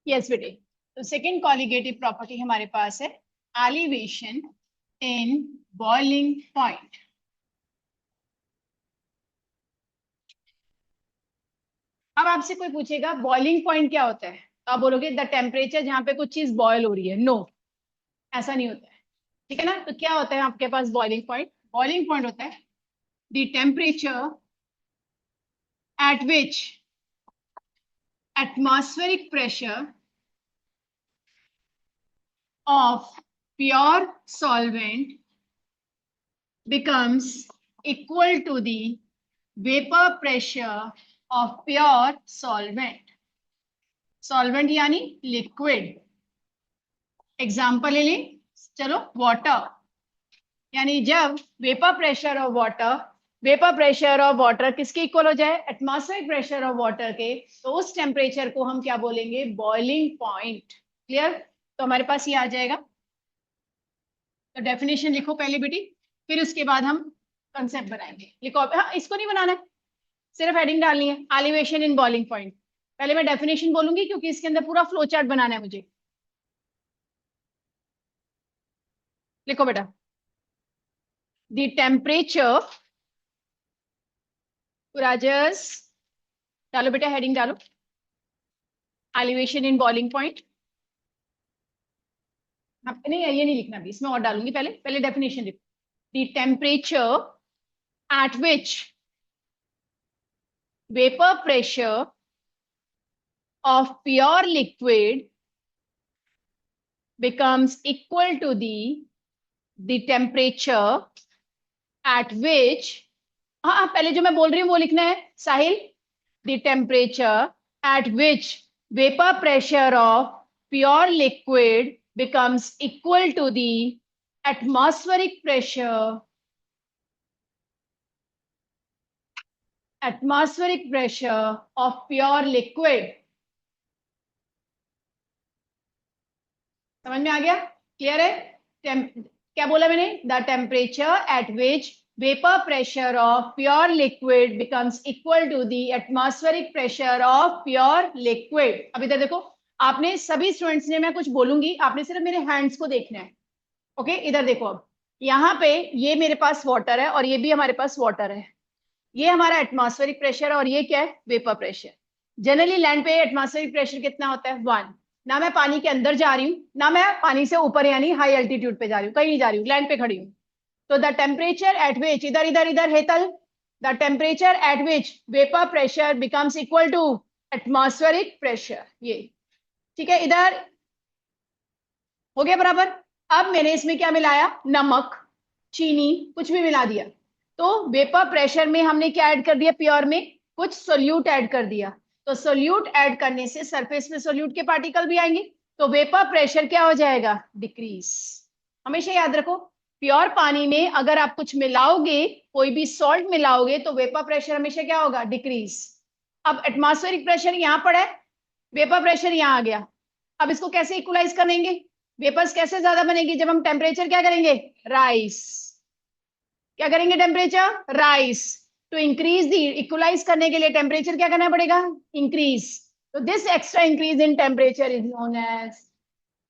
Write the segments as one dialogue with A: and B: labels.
A: Yes बेटे, तो second colligative property हमारे पास है एलिवेशन इन बॉइलिंग पॉइंट। अब आपसे कोई पूछेगा बॉइलिंग पॉइंट क्या होता है, तो आप बोलोगे द टेम्परेचर जहां पे कुछ चीज बॉयल हो रही है। नो, ऐसा नहीं होता है। ठीक है ना, तो क्या होता है आपके पास बॉइलिंग पॉइंट? बॉइलिंग पॉइंट होता है the temperature at which atmospheric pressure of pure solvent becomes equal to the vapor pressure of pure solvent। Solvent यानी लिक्विड। एग्जाम्पल ले लें, चलो वाटर, यानी जब वेपर प्रेशर ऑफ वाटर किसके इक्वल हो जाए? एटमॉस्फेरिक प्रेशर ऑफ वाटर के, तो उस टेम्परेचर को हम क्या बोलेंगे? Boiling point. क्लियर? तो हमारे पास ये आ जाएगा। तो डेफिनेशन लिखो पहले बेटी, फिर उसके बाद हम कंसेप्ट बनाएंगे। लिखो। हाँ, इसको नहीं बनाना है, सिर्फ हेडिंग डालनी है, एलिवेशन इन बॉइलिंग पॉइंट। पहले मैं डेफिनेशन बोलूंगी क्योंकि इसके अंदर पूरा फ्लो चार्ट बनाना है मुझे। लिखो बेटा, द टेम्परेचर, राजस डालो बेटा, हेडिंग डालो, एलिवेशन इन बॉइलिंग पॉइंट। नहीं, ये नहीं लिखना भी, इसमें और डालूंगी। पहले पहले डेफिनेशन लिखो, the temperature at which vapour pressure of pure liquid becomes equal to the temperature at which, हाँ पहले जो मैं बोल रही हूँ वो लिखना है साहिल। the temperature at which vapor pressure of pure liquid becomes equal to the atmospheric pressure of pure liquid। समझ में आ गया? क्लियर है? क्या बोला मैंने? The temperature at which vapour pressure of pure liquid becomes equal to the atmospheric pressure of pure liquid. अब इधर देखो, आपने सभी स्टूडेंट्स ने, मैं कुछ बोलूंगी, आपने सिर्फ मेरे हैंड्स को देखना है। ओके, इधर देखो। अब यहाँ पे ये मेरे पास वाटर है और ये भी हमारे पास वाटर है। ये हमारा एटमॉस्फेरिक प्रेशर और ये क्या है? Vapour pressure. जनरली लैंड पे एटमॉस्फेरिक प्रेशर कितना होता है? 1। ना मैं पानी के अंदर जा रही हूँ, ना मैं पानी से ऊपर यानी हाई एल्टीट्यूड पे जा रही हूँ, कहीं नहीं जा रही हूँ, लैंड पे खड़ी हूँ। तो द टेम्परेचर एट विच, इधर इधर इधर Hetal, the temperature at which vapour pressure becomes equal to atmospheric pressure. ये ठीक है? इधर हो गया बराबर। अब मैंने इसमें क्या मिलाया? नमक, चीनी, कुछ भी मिला दिया। तो वेपर प्रेशर में हमने क्या ऐड कर दिया? प्योर में कुछ सोल्यूट ऐड कर दिया। तो सोल्यूट ऐड करने से सरफेस पे सोल्यूट के पार्टिकल भी आएंगे, तो वेपर प्रेशर क्या हो जाएगा? डिक्रीज। हमेशा याद रखो, प्योर पानी में अगर आप कुछ मिलाओगे, कोई भी सॉल्ट मिलाओगे, तो वेपर प्रेशर हमेशा क्या होगा? डिक्रीज। अब एटमॉस्फेरिक प्रेशर यहां पर है, वेपर प्रेशर यहां आ गया। अब इसको कैसे इक्वलाइज करेंगे? वेपर्स कैसे ज्यादा बनेगी? जब हम टेम्परेचर क्या करेंगे? राइस। क्या करेंगे? Temperature rise. To increase the, equalise करने के लिए टेम्परेचर क्या करना पड़ेगा? इंक्रीज। तो this extra increase in temperature is known as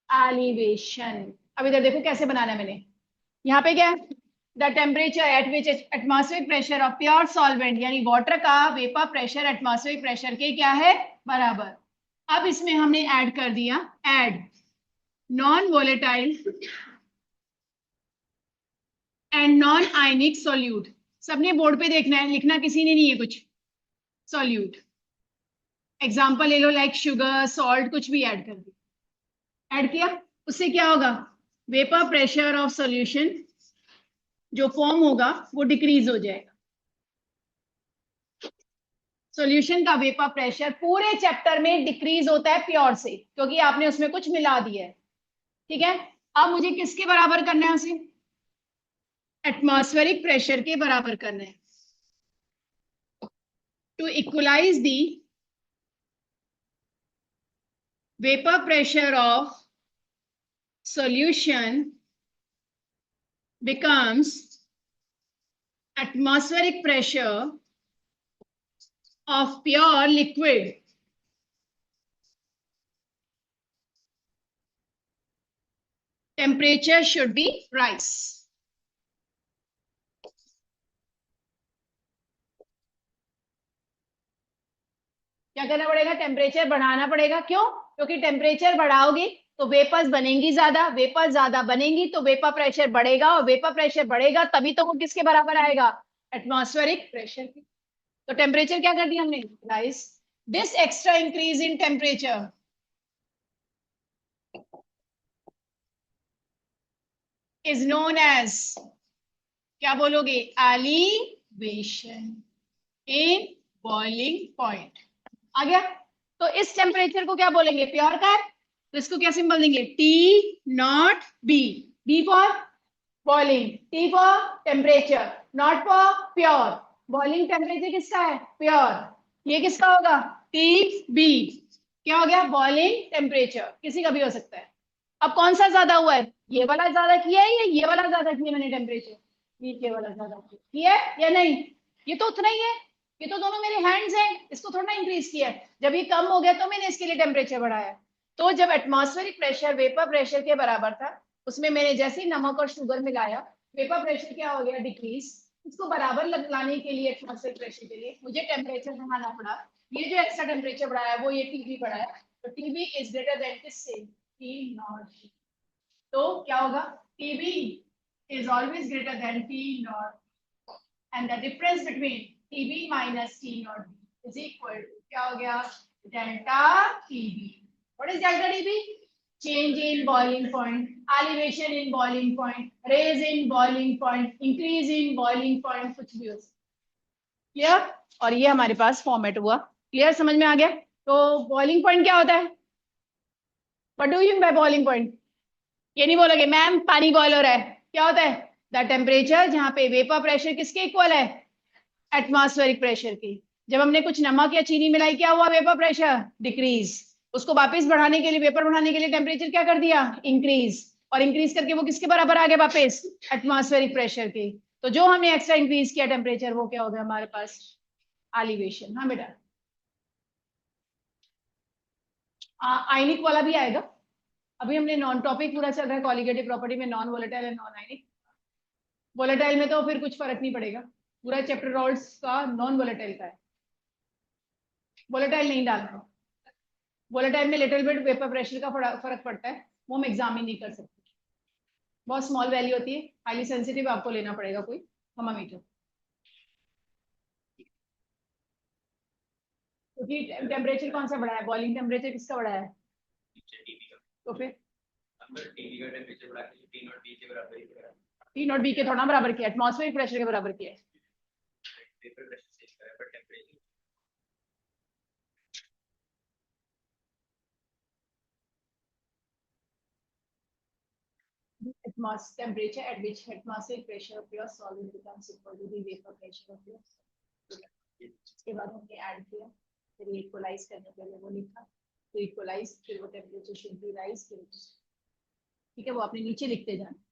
A: elevation. अब इधर देखो कैसे बनाना है मैंने। यहाँ पे क्या है? The temperature at which atmospheric pressure of pure solvent, यानी वाटर का वेपर प्रेशर एटमॉस्फेरिक प्रेशर के क्या है? बराबर। अब इसमें हमने ऐड कर दिया, add non volatile and non ionic solute. सबने बोर्ड पे देखना है, लिखना किसी ने नहीं है कुछ। सोल्यूट एग्जांपल ले लो, लाइक शुगर, सॉल्ट, कुछ भी ऐड कर दिया। ऐड किया, उससे क्या होगा? वेपर प्रेशर ऑफ सॉल्यूशन जो फॉर्म होगा वो डिक्रीज हो जाएगा। सॉल्यूशन का वेपर प्रेशर पूरे चैप्टर में डिक्रीज होता है प्योर से, क्योंकि आपने उसमें कुछ मिला दिया है। ठीक है? अब मुझे किसके बराबर करना है? उसे एटमॉस्फेरिक प्रेशर के बराबर करना है। To equalise the vapor pressure of solution becomes atmospheric pressure of pure liquid temperature should B rise. क्या करना पड़ेगा? टेम्परेचर बढ़ाना पड़ेगा। क्यों? क्योंकि टेम्परेचर बढ़ाओगे तो वेपर्स बनेंगी ज्यादा, वेपर ज्यादा बनेंगी तो वेपर प्रेशर बढ़ेगा, और वेपर प्रेशर बढ़ेगा तभी तो वो किसके बराबर आएगा? एटमॉस्फेरिक प्रेशर की। तो टेम्परेचर क्या कर दिया हमने? Rise. This extra increase in temperature is known as, क्या बोलोगे? Elevation in boiling point. आ गया? तो इस टेम्परेचर को क्या बोलेंगे? प्योर का है, तो इसको क्या सिंबल देंगे? T not B. B for boiling, T for temperature, not for pure. Boiling temperature किसका है? प्योर। ये किसका होगा? T B. क्या हो गया? बॉइलिंग टेम्परेचर किसी का भी हो सकता है। अब कौन सा ज्यादा हुआ है? ये वाला ज्यादा किया है या ये वाला ज्यादा किया मैंने टेम्परेचर? ये वाला ज्यादा किया है या नहीं? ये तो उतना ही है, ये तो दोनों मेरे हैंड्स हैं, इसको थोड़ा इंक्रीज किया है। जब ये कम हो गया तो मैंने इसके लिए टेम्परेचर बढ़ाया। तो जब एटमॉस्फेरिक प्रेशर वेपर प्रेशर के बराबर था, उसमें मैंने जैसे ही नमक और शुगर मिलाया, वेपर प्रेशर क्या हो गया? डिक्रीज। इसको बराबर लाने के लिए एटमॉस्फेरिक प्रेशर के लिए मुझे टेम्परेचर बढ़ाना पड़ा। ये जो एक्स्ट्रा टेम्परेचर बढ़ाया वो ये टीबी बढ़ाया। तो टीबी इज ग्रेटर देन किससे? T not. तो क्या होगा? TB is always greater than T not, and the difference between TB minus T naught B is equal to, क्या हो गया? Delta TB. What is delta TB? Change in boiling point, elevation in boiling point, raise in boiling point, increase in boiling point, कुछ भी हो सकता है। Clear? और ये हमारे पास फॉर्मेट हुआ। क्लियर? समझ में आ गया? तो बॉइलिंग पॉइंट क्या होता है? What do you mean by boiling point? ये नहीं बोलोगे मैम पानी बॉयल हो रहा है। क्या होता है? द टेम्परेचर जहां पे वेपर प्रेशर किसके इक्वल है? एटमॉस्फेरिक प्रेशर की। जब हमने कुछ नमक या चीनी मिलाई, क्या हुआ? Vapour pressure decrease. उसको वापस बढ़ाने के लिए, वेपर बढ़ाने के लिए टेम्परेचर क्या कर दिया? इंक्रीज। और इंक्रीज करके वो किसके बराबर आ गया वापस? एटमॉस्फेरिक प्रेशर की। तो जो हमने एक्स्ट्रा इंक्रीज किया टेम्परेचर, वो क्या हो गया हमारे पास? एलिवेशन। हाँ बेटा, आयनिक वाला भी आएगा। अभी हमने नॉन टॉपिक पूरा चल रहा है कॉलिगेटिव प्रॉपर्टी में, non volatile and non ionic. Volatile में तो फिर कुछ फर्क नहीं पड़ेगा, पूरा चैप्टर रॉल्स का नॉन वोलेटाइल का है। वोलेटाइल नहीं डालना है। वोलेटाइल में लिटिल बिट वेपर प्रेशर का फर्क पड़ता है, वो हम एग्जाम में नहीं कर सकते। बहुत स्मॉल वैल्यू होती है, हाईली सेंसिटिव, आपको लेना पड़ेगा कोई थर्मामीटर, क्योंकि टेम्परेचर कौन सा बढ़ा है? बॉइलिंग टेम्परेचर किसका बढ़ा है? तो फिर टी नॉट बी के थोड़ा बराबर किया, एटमॉस्फेरिक प्रेशर के बराबर किया है। Temperature at which atmospheric pressure of your solid becomes equal to the vapor pressure of your solid. इसके बाद हमने ऐड किया, फिर इक्वलाइज करने के लिए वो लिखा, तो इक्वलाइज, फिर वो टेम्परेचर शुड बी राइज। ठीक है, वो आपने नीचे लिखते जाना।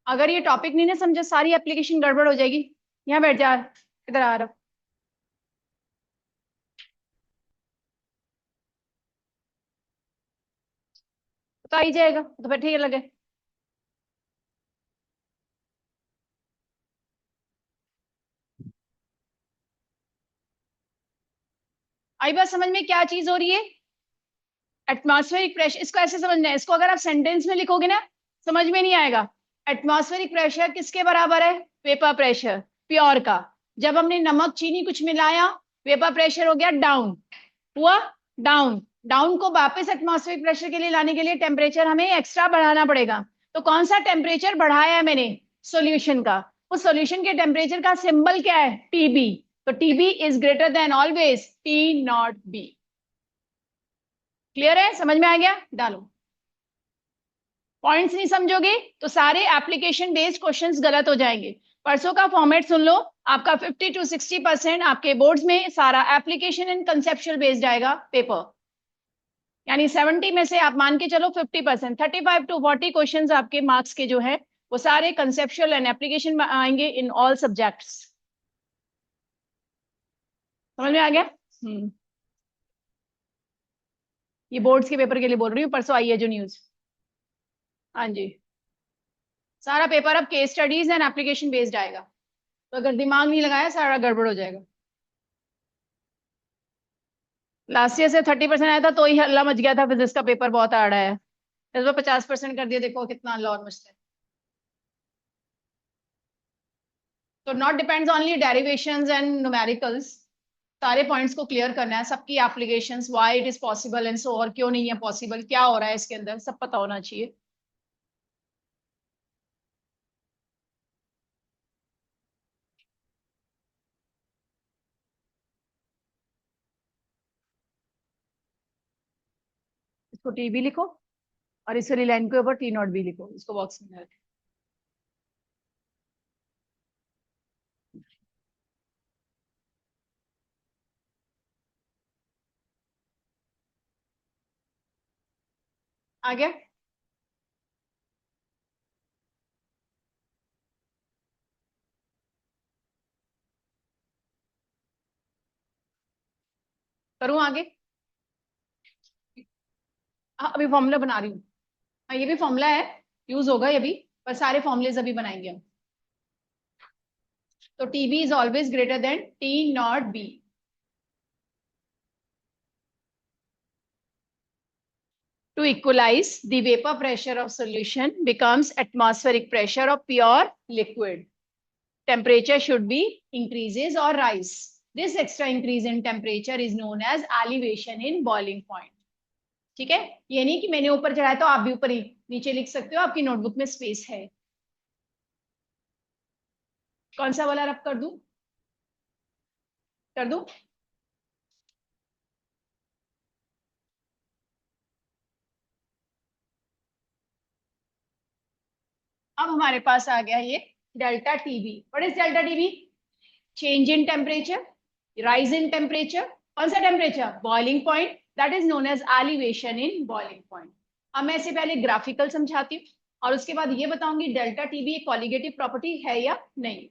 A: अगर ये टॉपिक नहीं ना समझे, सारी एप्लीकेशन गड़बड़ हो जाएगी। यहाँ बैठ जा, इधर आ रहा। तो आ ही जाएगा तो फिर ठीक लगे। आई बात समझ में क्या चीज हो रही है? एटमॉस्फेरिक प्रेशर, इसको ऐसे समझना है, इसको अगर आप सेंटेंस में लिखोगे ना समझ में नहीं आएगा। एटमॉस्फेरिक प्रेशर किसके बराबर है? वेपर प्रेशर, प्योर का। जब हमने नमक चीनी कुछ मिलाया, वेपर प्रेशर हो गया डाउन, हुआ डाउन। डाउन को वापस एटमॉस्फेरिक प्रेशर के लिए लाने के लिए टेम्परेचर हमें एक्स्ट्रा बढ़ाना पड़ेगा। तो कौन सा टेम्परेचर बढ़ाया है मैंने? सॉल्यूशन का। उस सॉल्यूशन के टेम्परेचर का सिंबल क्या है? टीबी। तो TB is greater than always T not be. Clear है? समझ में आ गया? डालो। पॉइंट्स नहीं समझोगे तो सारे एप्लीकेशन बेस्ड क्वेश्चंस गलत हो जाएंगे। परसों का फॉर्मेट सुन लो, आपका 50 to 60% आपके बोर्ड्स में सारा एप्लीकेशन एंड कंसेप्चुअल बेस्ड आएगा पेपर। यानी 70 में से आप मान के चलो 50%, 35 to 40 क्वेश्चंस आपके मार्क्स के जो है वो सारे कंसेप्चुअल एंड एप्लीकेशन में आएंगे इन ऑल सब्जेक्ट्स। समझ में आ गया? ये बोर्ड्स के पेपर के लिए बोल रही हूँ, परसों आई है जो न्यूज। हाँ जी, सारा पेपर अब case studies and application based आएगा, तो अगर दिमाग नहीं लगाया सारा गड़बड़ हो जाएगा। लास्ट ईयर से 30% आया था तो ही हल्ला मच गया था, फिजिक्स का पेपर बहुत हार्ड आया है। इस बार 50% कर दिया, देखो कितना हल्ला और मचता है। तो not depends only derivations and numericals, सारे पॉइंट्स को क्लियर करना है, सबकी applications, why it is possible and so, और क्यों नहीं है पॉसिबल, क्या हो रहा है इसके अंदर, सब पता होना चाहिए। इसको टी भी लिखो और इस वाली लाइन के ऊपर टी नॉट भी लिखो, इसको बॉक्स में रखें। आ गया? करूं आगे? हाँ, अभी फॉर्मूला बना रही हूँ। हाँ, ये भी फॉर्मूला है, यूज होगा ये भी, पर सारे फॉर्मुलेज अभी बनाएंगे हम। तो TB is always greater than T not be. To equalize, the vapor pressure of solution becomes atmospheric pressure of pure liquid. Temperature should be increases or rise. This extra increase in temperature is known as elevation in boiling point. ठीक है? ये नहीं कि मैंने ऊपर चढ़ाया तो आप भी ऊपर ही नीचे लिख सकते हो, आपकी नोटबुक में स्पेस है। कौन सा वाला रब कर दूं? कर दूं? अब हमारे पास आ गया ये delta TB. What is delta TB? Change in temperature, rise in temperature, कौन सा temperature? Boiling point, that is known as elevation in boiling point. अब मैं इससे पहले ग्राफिकल समझाती हूँ और उसके बाद ये बताऊंगी डेल्टा टीबी एक कॉलिगेटिव प्रॉपर्टी है या नहीं।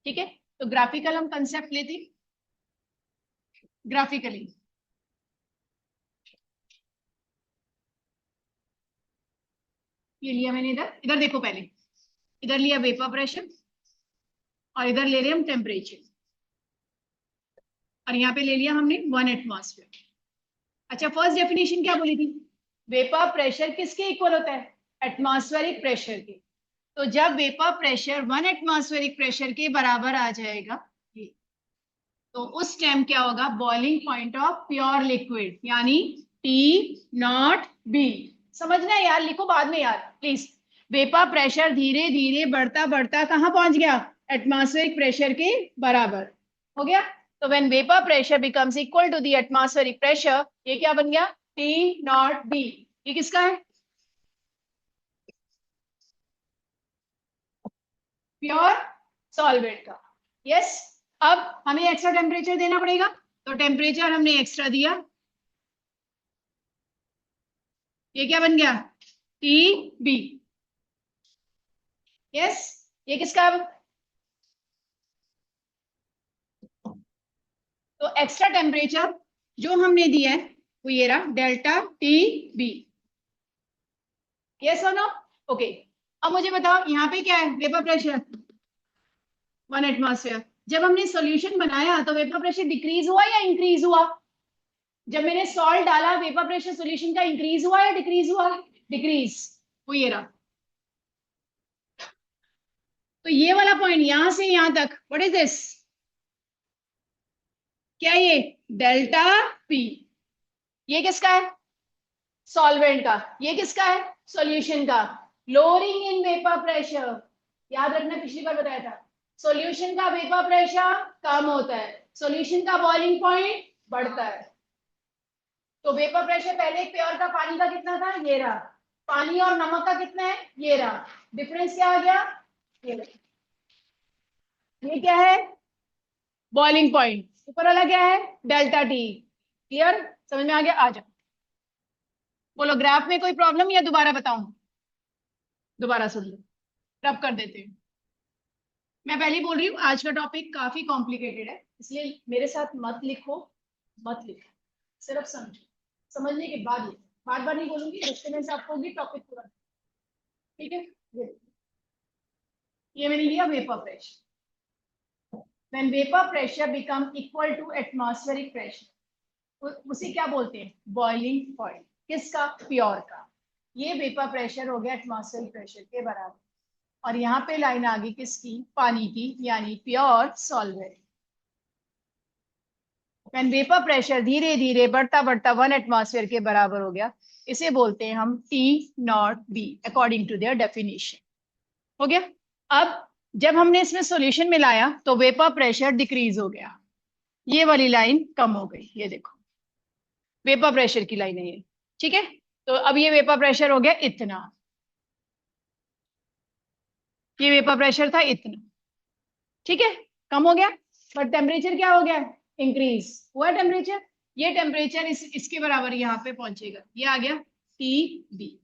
A: ठीक है, तो ग्राफिकल हम कंसेप्ट लेते, ग्राफिकली। ये लिया मैंने, इधर इधर देखो पहले, इधर लिया वेपर प्रेशर और इधर ले रहे हम टेम्परेचर, और यहाँ पे ले लिया हमने 1 एटमॉस्फेयर। अच्छा, फर्स्ट डेफिनेशन क्या बोली थी? वेपर प्रेशर किसके इक्वल होता है? एटमॉस्फेरिक प्रेशर के। तो जब वेपर प्रेशर 1 एटमॉस्फेरिक प्रेशर के बराबर आ जाएगा ये, तो उस टाइम क्या होगा? Boiling point of pure liquid, यानी टी नॉट बी। समझना है यार, लिखो बाद में यार प्लीज। वेपर प्रेशर धीरे धीरे बढ़ता बढ़ता कहाँ पहुंच गया? एटमॉस्फेरिक प्रेशर के बराबर हो गया। तो when vapour pressure becomes equal to the atmospheric pressure, ये क्या बन गया? T not B. ये किसका है? प्योर सॉल्वेंट का। यस। अब हमें एक्स्ट्रा टेम्परेचर देना पड़ेगा, तो टेम्परेचर हमने एक्स्ट्रा दिया, ये क्या बन गया? T B. यस। ये किसका? तो एक्स्ट्रा टेम्परेचर जो हमने दिया है वो ये रहा, डेल्टा टी बी। यस और नो? ओके। अब मुझे बताओ यहाँ पे क्या है? Vapour pressure 1 atmosphere. जब हमने सॉल्यूशन बनाया तो वेपर प्रेशर डिक्रीज हुआ या इंक्रीज हुआ? जब मैंने सॉल्ट डाला वेपर प्रेशर सॉल्यूशन का इंक्रीज हुआ या डिक्रीज हुआ? डिक्रीज। वो ये रहा। तो ये वाला पॉइंट यहां से यहां तक, व्हाट इज दिस? क्या ये? Delta P. ये किसका है? सॉल्वेंट का। ये किसका है? सॉल्यूशन का। लोअरिंग इन वेपर प्रेशर, याद रखना पिछली बार बताया था, सॉल्यूशन का वेपर प्रेशर कम होता है, सॉल्यूशन का बॉइलिंग पॉइंट बढ़ता है। तो वेपर प्रेशर पहले प्योर का पानी का कितना था? ये रहा। पानी और नमक का कितना है? ये रहा। डिफरेंस क्या आ गया? ये क्या है? Boiling point. ऊपर वाला क्या है? Delta T. क्लियर? समझ में आ गया? आ जाओ। बोलो ग्राफ में कोई प्रॉब्लम या दोबारा बताऊं? दोबारा सुन लो, रब कर देते हैं। मैं पहले ही बोल रही हूँ आज का टॉपिक काफी कॉम्प्लिकेटेड है, इसलिए मेरे साथ मत लिखो, मत लिखो, सिर्फ समझो, समझने के बाद लिखो। बार बार नहीं बोलूंगी, डिस्टर्बेंस आपको होगी, टॉपिक पूरा। ठीक है? ये मैंने लिया vapour pressure. When vapor pressure become equal to atmospheric pressure, उसे क्या बोलते हैं? Boiling point. किसका? प्योर का। ये वेपर प्रेशर हो गया एटमॉस्फेरिक प्रेशर के बराबर। और यहाँ पे लाइन आ गई किसकी? पानी की, यानी pure solvent. When vapour pressure धीरे धीरे बढ़ता बढ़ता 1 एटमॉस्फेयर के बराबर हो गया, इसे बोलते हैं हम T not B, according to their definition. हो गया? अब जब हमने इसमें सॉल्यूशन मिलाया तो वेपर प्रेशर डिक्रीज हो गया, ये वाली लाइन कम हो गई, ये देखो वेपर प्रेशर की लाइन है ये। ठीक है? तो अब ये वेपर प्रेशर हो गया इतना, ये वेपर प्रेशर था इतना। ठीक है? कम हो गया, बट टेम्परेचर क्या हो गया? इंक्रीज हुआ टेम्परेचर। ये टेम्परेचर इसके बराबर यहाँ पे पहुंचेगा, ये आ गया टी बी।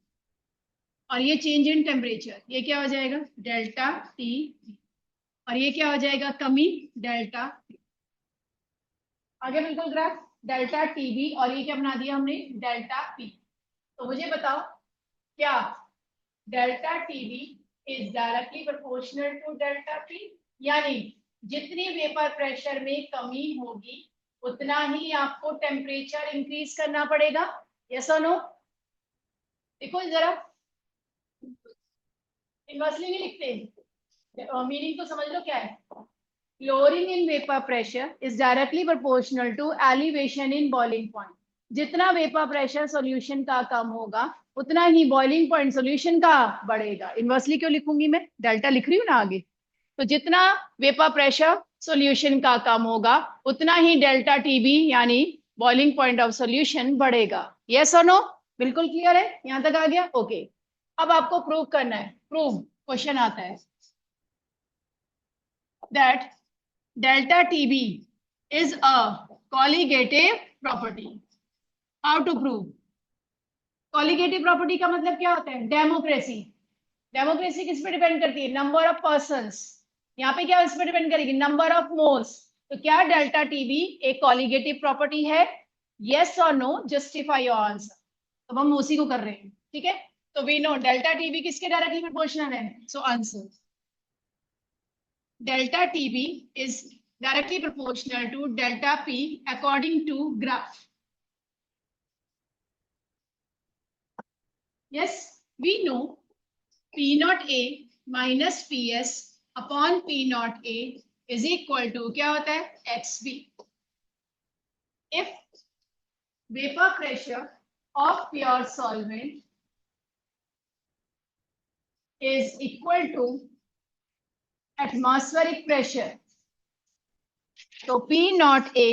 A: और ये चेंज इन टेम्परेचर, ये क्या हो जाएगा? Delta T B. और ये क्या हो जाएगा? कमी, डेल्टा टी। आगे बिल्कुल ग्राफ, डेल्टा टी बी, और ये क्या बना दिया हमने? Delta P. तो मुझे बताओ, क्या delta TB is directly proportional to delta P? यानी जितनी वेपर प्रेशर में कमी होगी उतना ही आपको टेम्परेचर इंक्रीज करना पड़ेगा। यस और नो? देखो जरा, इनवर्सली नहीं लिखते, मीनिंग तो समझ लो क्या है। Lowering in vapor pressure is directly proportional to elevation in boiling point. जितना वेपर प्रेशर सॉल्यूशन का कम होगा उतना ही बॉइलिंग पॉइंट सॉल्यूशन का बढ़ेगा। इनवर्सली क्यों लिखूंगी मैं? डेल्टा लिख रही हूँ ना आगे। तो जितना वेपर प्रेशर सॉल्यूशन का कम होगा उतना ही डेल्टा टीबी यानी बॉइलिंग पॉइंट ऑफ सॉल्यूशन बढ़ेगा। यस और नो? बिल्कुल क्लियर है? यहां तक आ गया? ओके। अब आपको प्रूव करना है। प्रूव क्वेश्चन आता है that delta TB is a colligative property. How to prove? Colligative property का मतलब क्या होता है? डेमोक्रेसी। डेमोक्रेसी किस पे डिपेंड करती है? Number of persons. यहाँ पे क्या इस पे डिपेंड करेगी? Number of moles. तो क्या डेल्टा टीबी एक कॉलिगेटिव प्रॉपर्टी है? यस और नो? Justify your answer. तो हम उसी को कर रहे हैं। ठीक है? तो वी नो डेल्टा टीबी किसके डायरेक्टली प्रोपोर्शनल है। So answer delta TB is directly proportional to delta P according to graph. Yes, we know P naught A minus PS upon P naught A is equal to क्या होता है? XB. If vapor pressure of pure solvent is equal to atmospheric pressure, तो P naught A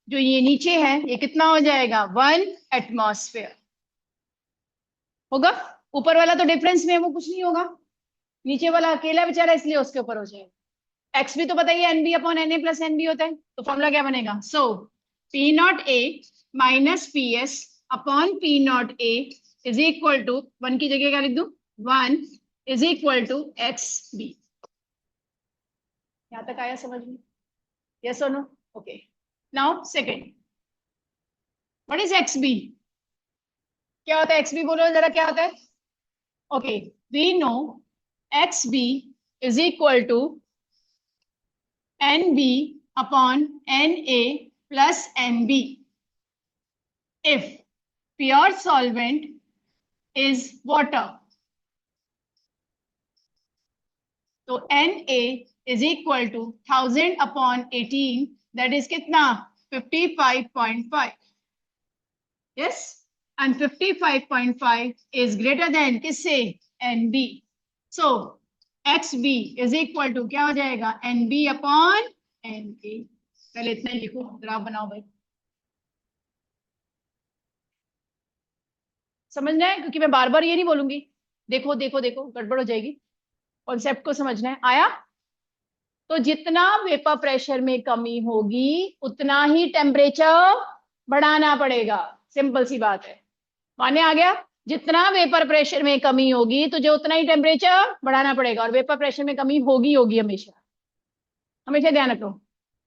A: जो ये नीचे है ये कितना हो जाएगा? 1 एटमॉस्फेयर होगा। ऊपर वाला तो डिफरेंस में वो कुछ नहीं होगा, नीचे वाला अकेला बेचारा इसलिए उसके ऊपर हो जाएगा। एक्स भी तो बताइए n B upon N A plus n B होता है, तो फॉर्मूला क्या बनेगा? So P naught A minus P S upon P naught A is equal to 1 की जगह क्या लिख दू? 1 is equal to x B. यहां तक आया समझ में? यस और no? Okay. Now second, what is x B? क्या होता है एक्स बी? बोलो जरा क्या होता है? Okay, we know X B is equal to N B upon N A plus N B. if pure solvent is water. तो Na is equal to 1000 upon 18, that is कितना 55.5. Yes, and 55.5 is greater than किससे Nb. So XB is equal to क्या हो जाएगा Nb upon Na. पहले इतना ही लिखो, graph बनाओ भाई, समझना है, क्योंकि मैं बार बार ये नहीं बोलूंगी, देखो देखो देखो गड़बड़ हो जाएगी, कॉन्सेप्ट को समझना है। आया? तो जितना वेपर प्रेशर में कमी होगी उतना ही टेम्परेचर बढ़ाना पड़ेगा, सिंपल सी बात है, माने आ गया? जितना वेपर प्रेशर में कमी होगी तुझे उतना ही टेम्परेचर बढ़ाना पड़ेगा, और वेपर प्रेशर में कमी होगी होगी हमेशा, हमेशा ध्यान रखो,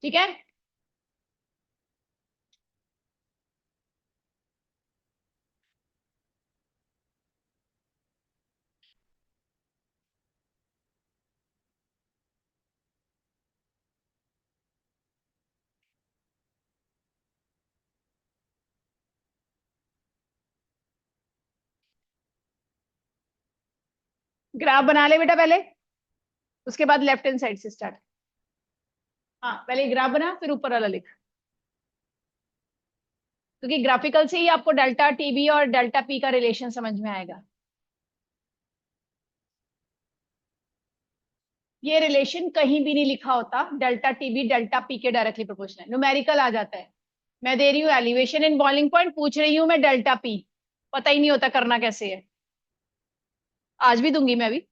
A: ठीक है? ग्राफ बना ले बेटा पहले, उसके बाद लेफ्ट हैंड साइड से स्टार्ट। हाँ, पहले ग्राफ बना फिर ऊपर वाला लिख, क्योंकि ग्राफिकल से ही आपको डेल्टा टीबी और डेल्टा पी का रिलेशन समझ में आएगा। ये रिलेशन कहीं भी नहीं लिखा होता, डेल्टा टीबी डेल्टा पी के डायरेक्टली प्रोपोर्शनल, न्यूमेरिकल आ जाता है। मैं दे रही हूँ एलिवेशन इन बॉइलिंग पॉइंट, पूछ रही हूँ मैं डेल्टा पी, पता ही नहीं होता करना कैसे है। आज भी दूंगी मैं भी।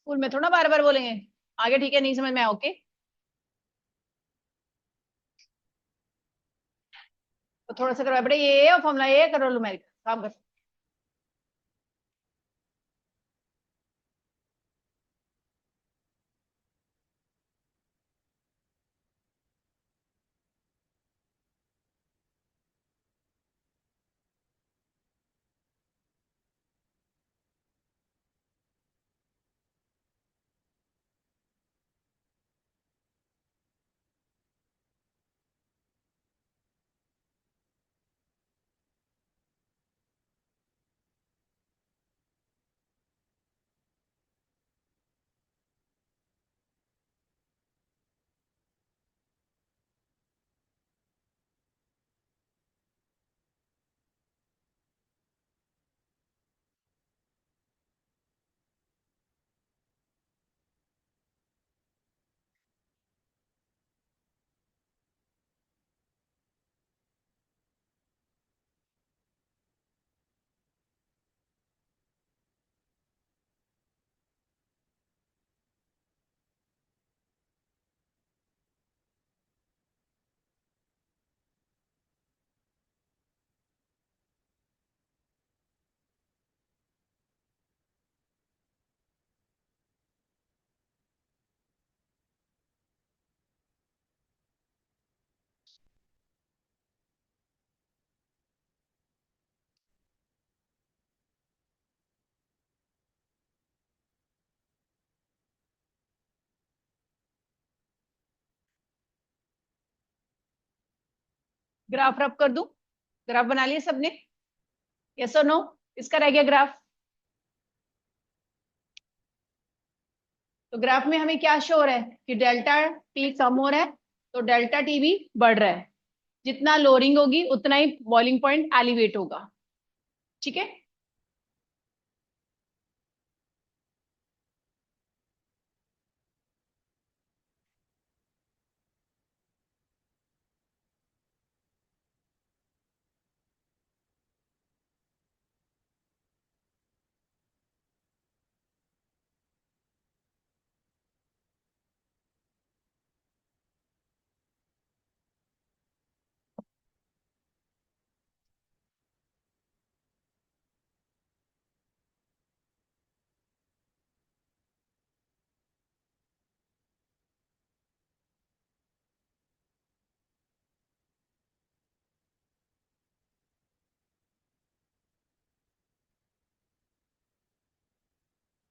A: स्कूल में थोड़ा बार बार बोलेंगे, आगे ठीक है, नहीं समझ में आया ओके। तो थोड़ा सा करो बेटा, ये और फॉर्मूला ये करो, लो मेरे काम कर। ग्राफ रब कर दूं? ग्राफ बना लिया सबने? यस और नो? इसका रह गया ग्राफ। तो ग्राफ में हमें क्या शो हो रहा है कि डेल्टा टी कम हो रहा है, तो डेल्टा टी भी बढ़ रहा है। जितना लोअरिंग होगी उतना ही बॉइलिंग पॉइंट एलिवेट होगा। ठीक है।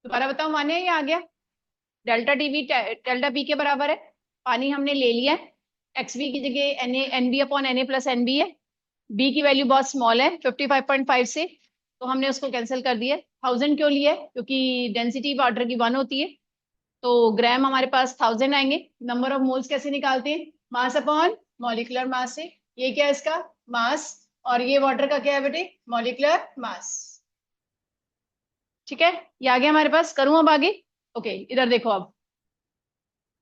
A: दोबारा बताओ, माने या आ गया? डेल्टा टीवी डेल्टा पी के बराबर है। पानी हमने ले लिया है, एक्स बी की जगह N N B upon N A plus N B है। बी की वैल्यू बहुत स्मॉल है 55.5 से, तो हमने उसको कैंसिल कर दिया। 1000 क्यों लिया है? क्योंकि डेंसिटी वाटर की 1 होती है, तो ग्राम हमारे पास 1000 आएंगे। नंबर ऑफ मोल्स कैसे निकालते हैं? मास अपॉन मॉलिक्यूलर मास से। ये क्या है इसका? मास। और ये वाटर का क्या है बेटे? Molecular mass. ठीक है, ये आ गया हमारे पास। करूं अब आगे? ओके, इधर देखो अब।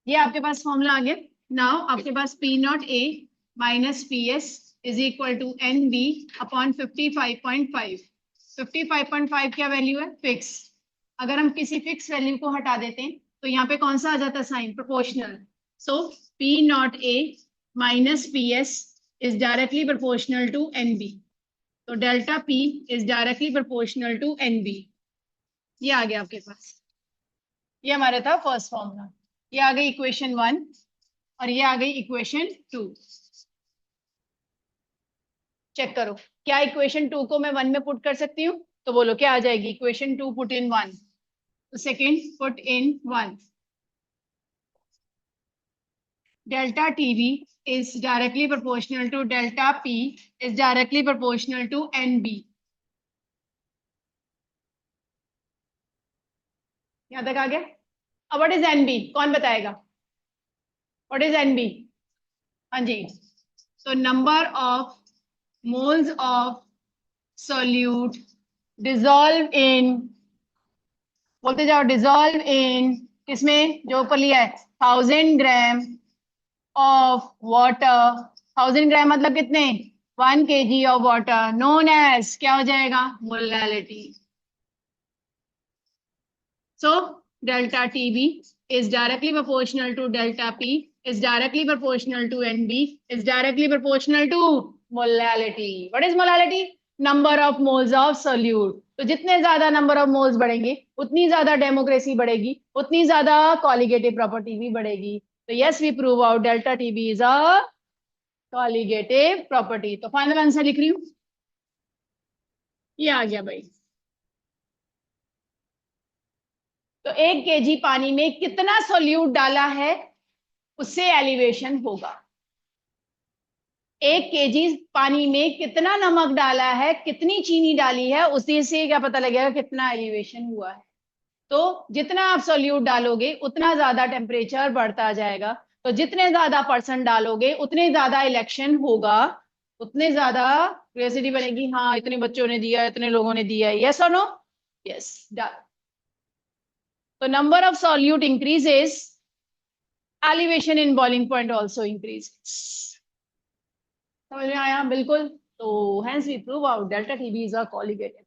A: ये आपके पास फॉर्मूला आ गया। नाउ आपके पास P naught A minus P S is equal to N B upon 55.5। 55.5 क्या वैल्यू है? फिक्स। अगर हम किसी फिक्स वैल्यू को हटा देते हैं तो यहाँ पे कौन सा आ जाता है sign? Proportional. So P naught A minus P S is directly proportional to N B. तो delta P is directly proportional to N B. ये आ गया आपके पास। ये हमारा था फर्स्ट फॉर्मूला। ये आ गई इक्वेशन 1 और ये आ गई इक्वेशन 2। चेक करो, क्या इक्वेशन 2 को मैं 1 में पुट कर सकती हूँ? तो बोलो क्या आ जाएगी? Equation 2 put in 1। तो second put in 1। Delta TV is directly proportional to delta P is directly proportional to NB। यहां तक आ गया? अब व्हाट इज NB? कौन बताएगा? What is NB? हाँ जी। तो number of moles of solute dissolve in, बोलते जाओ, डिजोल्व इन किसमें? जो ऊपर लिया है, 1000 ग्राम ऑफ वाटर। 1000 ग्राम मतलब कितने? 1 kg of water, known as क्या हो जाएगा? Molality. So delta TB is directly proportional to delta P is directly proportional to NB is directly proportional to molality. What is molality? Number of moles of solute। तो जितने ज्यादा number of moles बढ़ेंगे उतनी ज्यादा democracy बढ़ेगी, उतनी ज्यादा colligative property भी बढ़ेगी। तो yes, we prove out delta TB is a colligative property. तो फाइनल आंसर लिख रही हूँ, ये आ गया भाई। तो 1 kg पानी में कितना सोल्यूट डाला है उससे एलिवेशन होगा। 1 kg पानी में कितना नमक डाला है, कितनी चीनी डाली है, उसी से क्या पता लगेगा कितना एलिवेशन हुआ है। तो जितना आप सोल्यूट डालोगे उतना ज्यादा टेम्परेचर बढ़ता जाएगा। तो जितने ज्यादा परसेंट डालोगे उतने ज्यादा इलेक्शन होगा, उतने ज्यादा क्यूरियोसिटी बनेगी। हाँ, इतने बच्चों ने दिया, इतने लोगों ने दिया, यस और नो? Yes, done. तो number of solute increases, elevation in boiling point also increases। समझ में आया? बिल्कुल। तो hence we prove out delta TB is a colligative।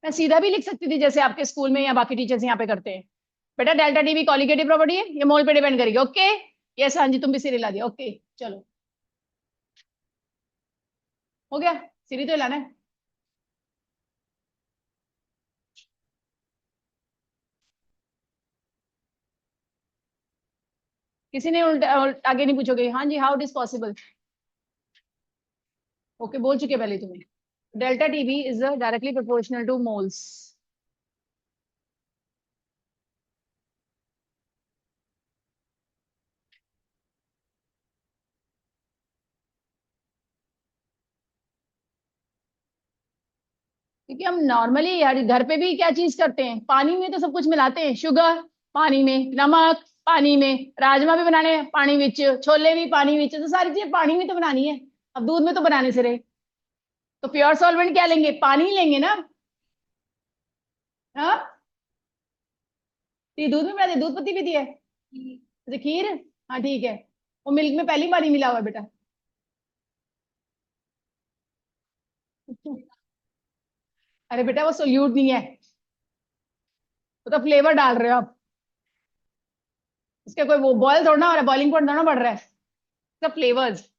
A: मैं सीधा भी लिख सकती थी जैसे आपके स्कूल में या बाकी टीचर्स यहाँ पे करते हैं। बेटा डेल्टा टीबी कॉलिगेटिव प्रॉपर्टी है, ये मोल पे डिपेंड करेगी। ओके, यस, हाँ जी, तुम भी सीरी ला दिया। ओके, चलो, हो गया। सीरी तो लाना है। किसी ने उल्टा आगे नहीं पूछोगे? हाँ जी, how it is possible? Okay, बोल चुके पहले तुम्हें। Delta TB is directly proportional to moles. क्योंकि हम नॉर्मली यार घर पे भी क्या चीज करते हैं, पानी में तो सब कुछ मिलाते हैं, शुगर पानी में, नमक पानी में, राजमा भी बनाने हैं पानी विच, छोले भी पानी विच, तो सारी चीजें पानी में तो बनानी है। अब दूध में तो बनाने से रहे, तो प्योर सॉल्वेंट क्या लेंगे, पानी लेंगे ना। हाँ, तो ये दूध में बनाते, दूध पत्ती भी दी है, अच्छा खीर। हाँ ठीक है, वो मिल्क में पहली बार ही मिला हुआ है बेटा। अरे बेटा वो सोल्यूट नहीं है, वो तो फ्लेवर डाल रहे हो आप, इसका कोई वो बॉयल थोड़ा हो रहा है, बॉइलिंग पॉइंट थोड़ा बढ़ रहा है, इसका फ्लेवर्स।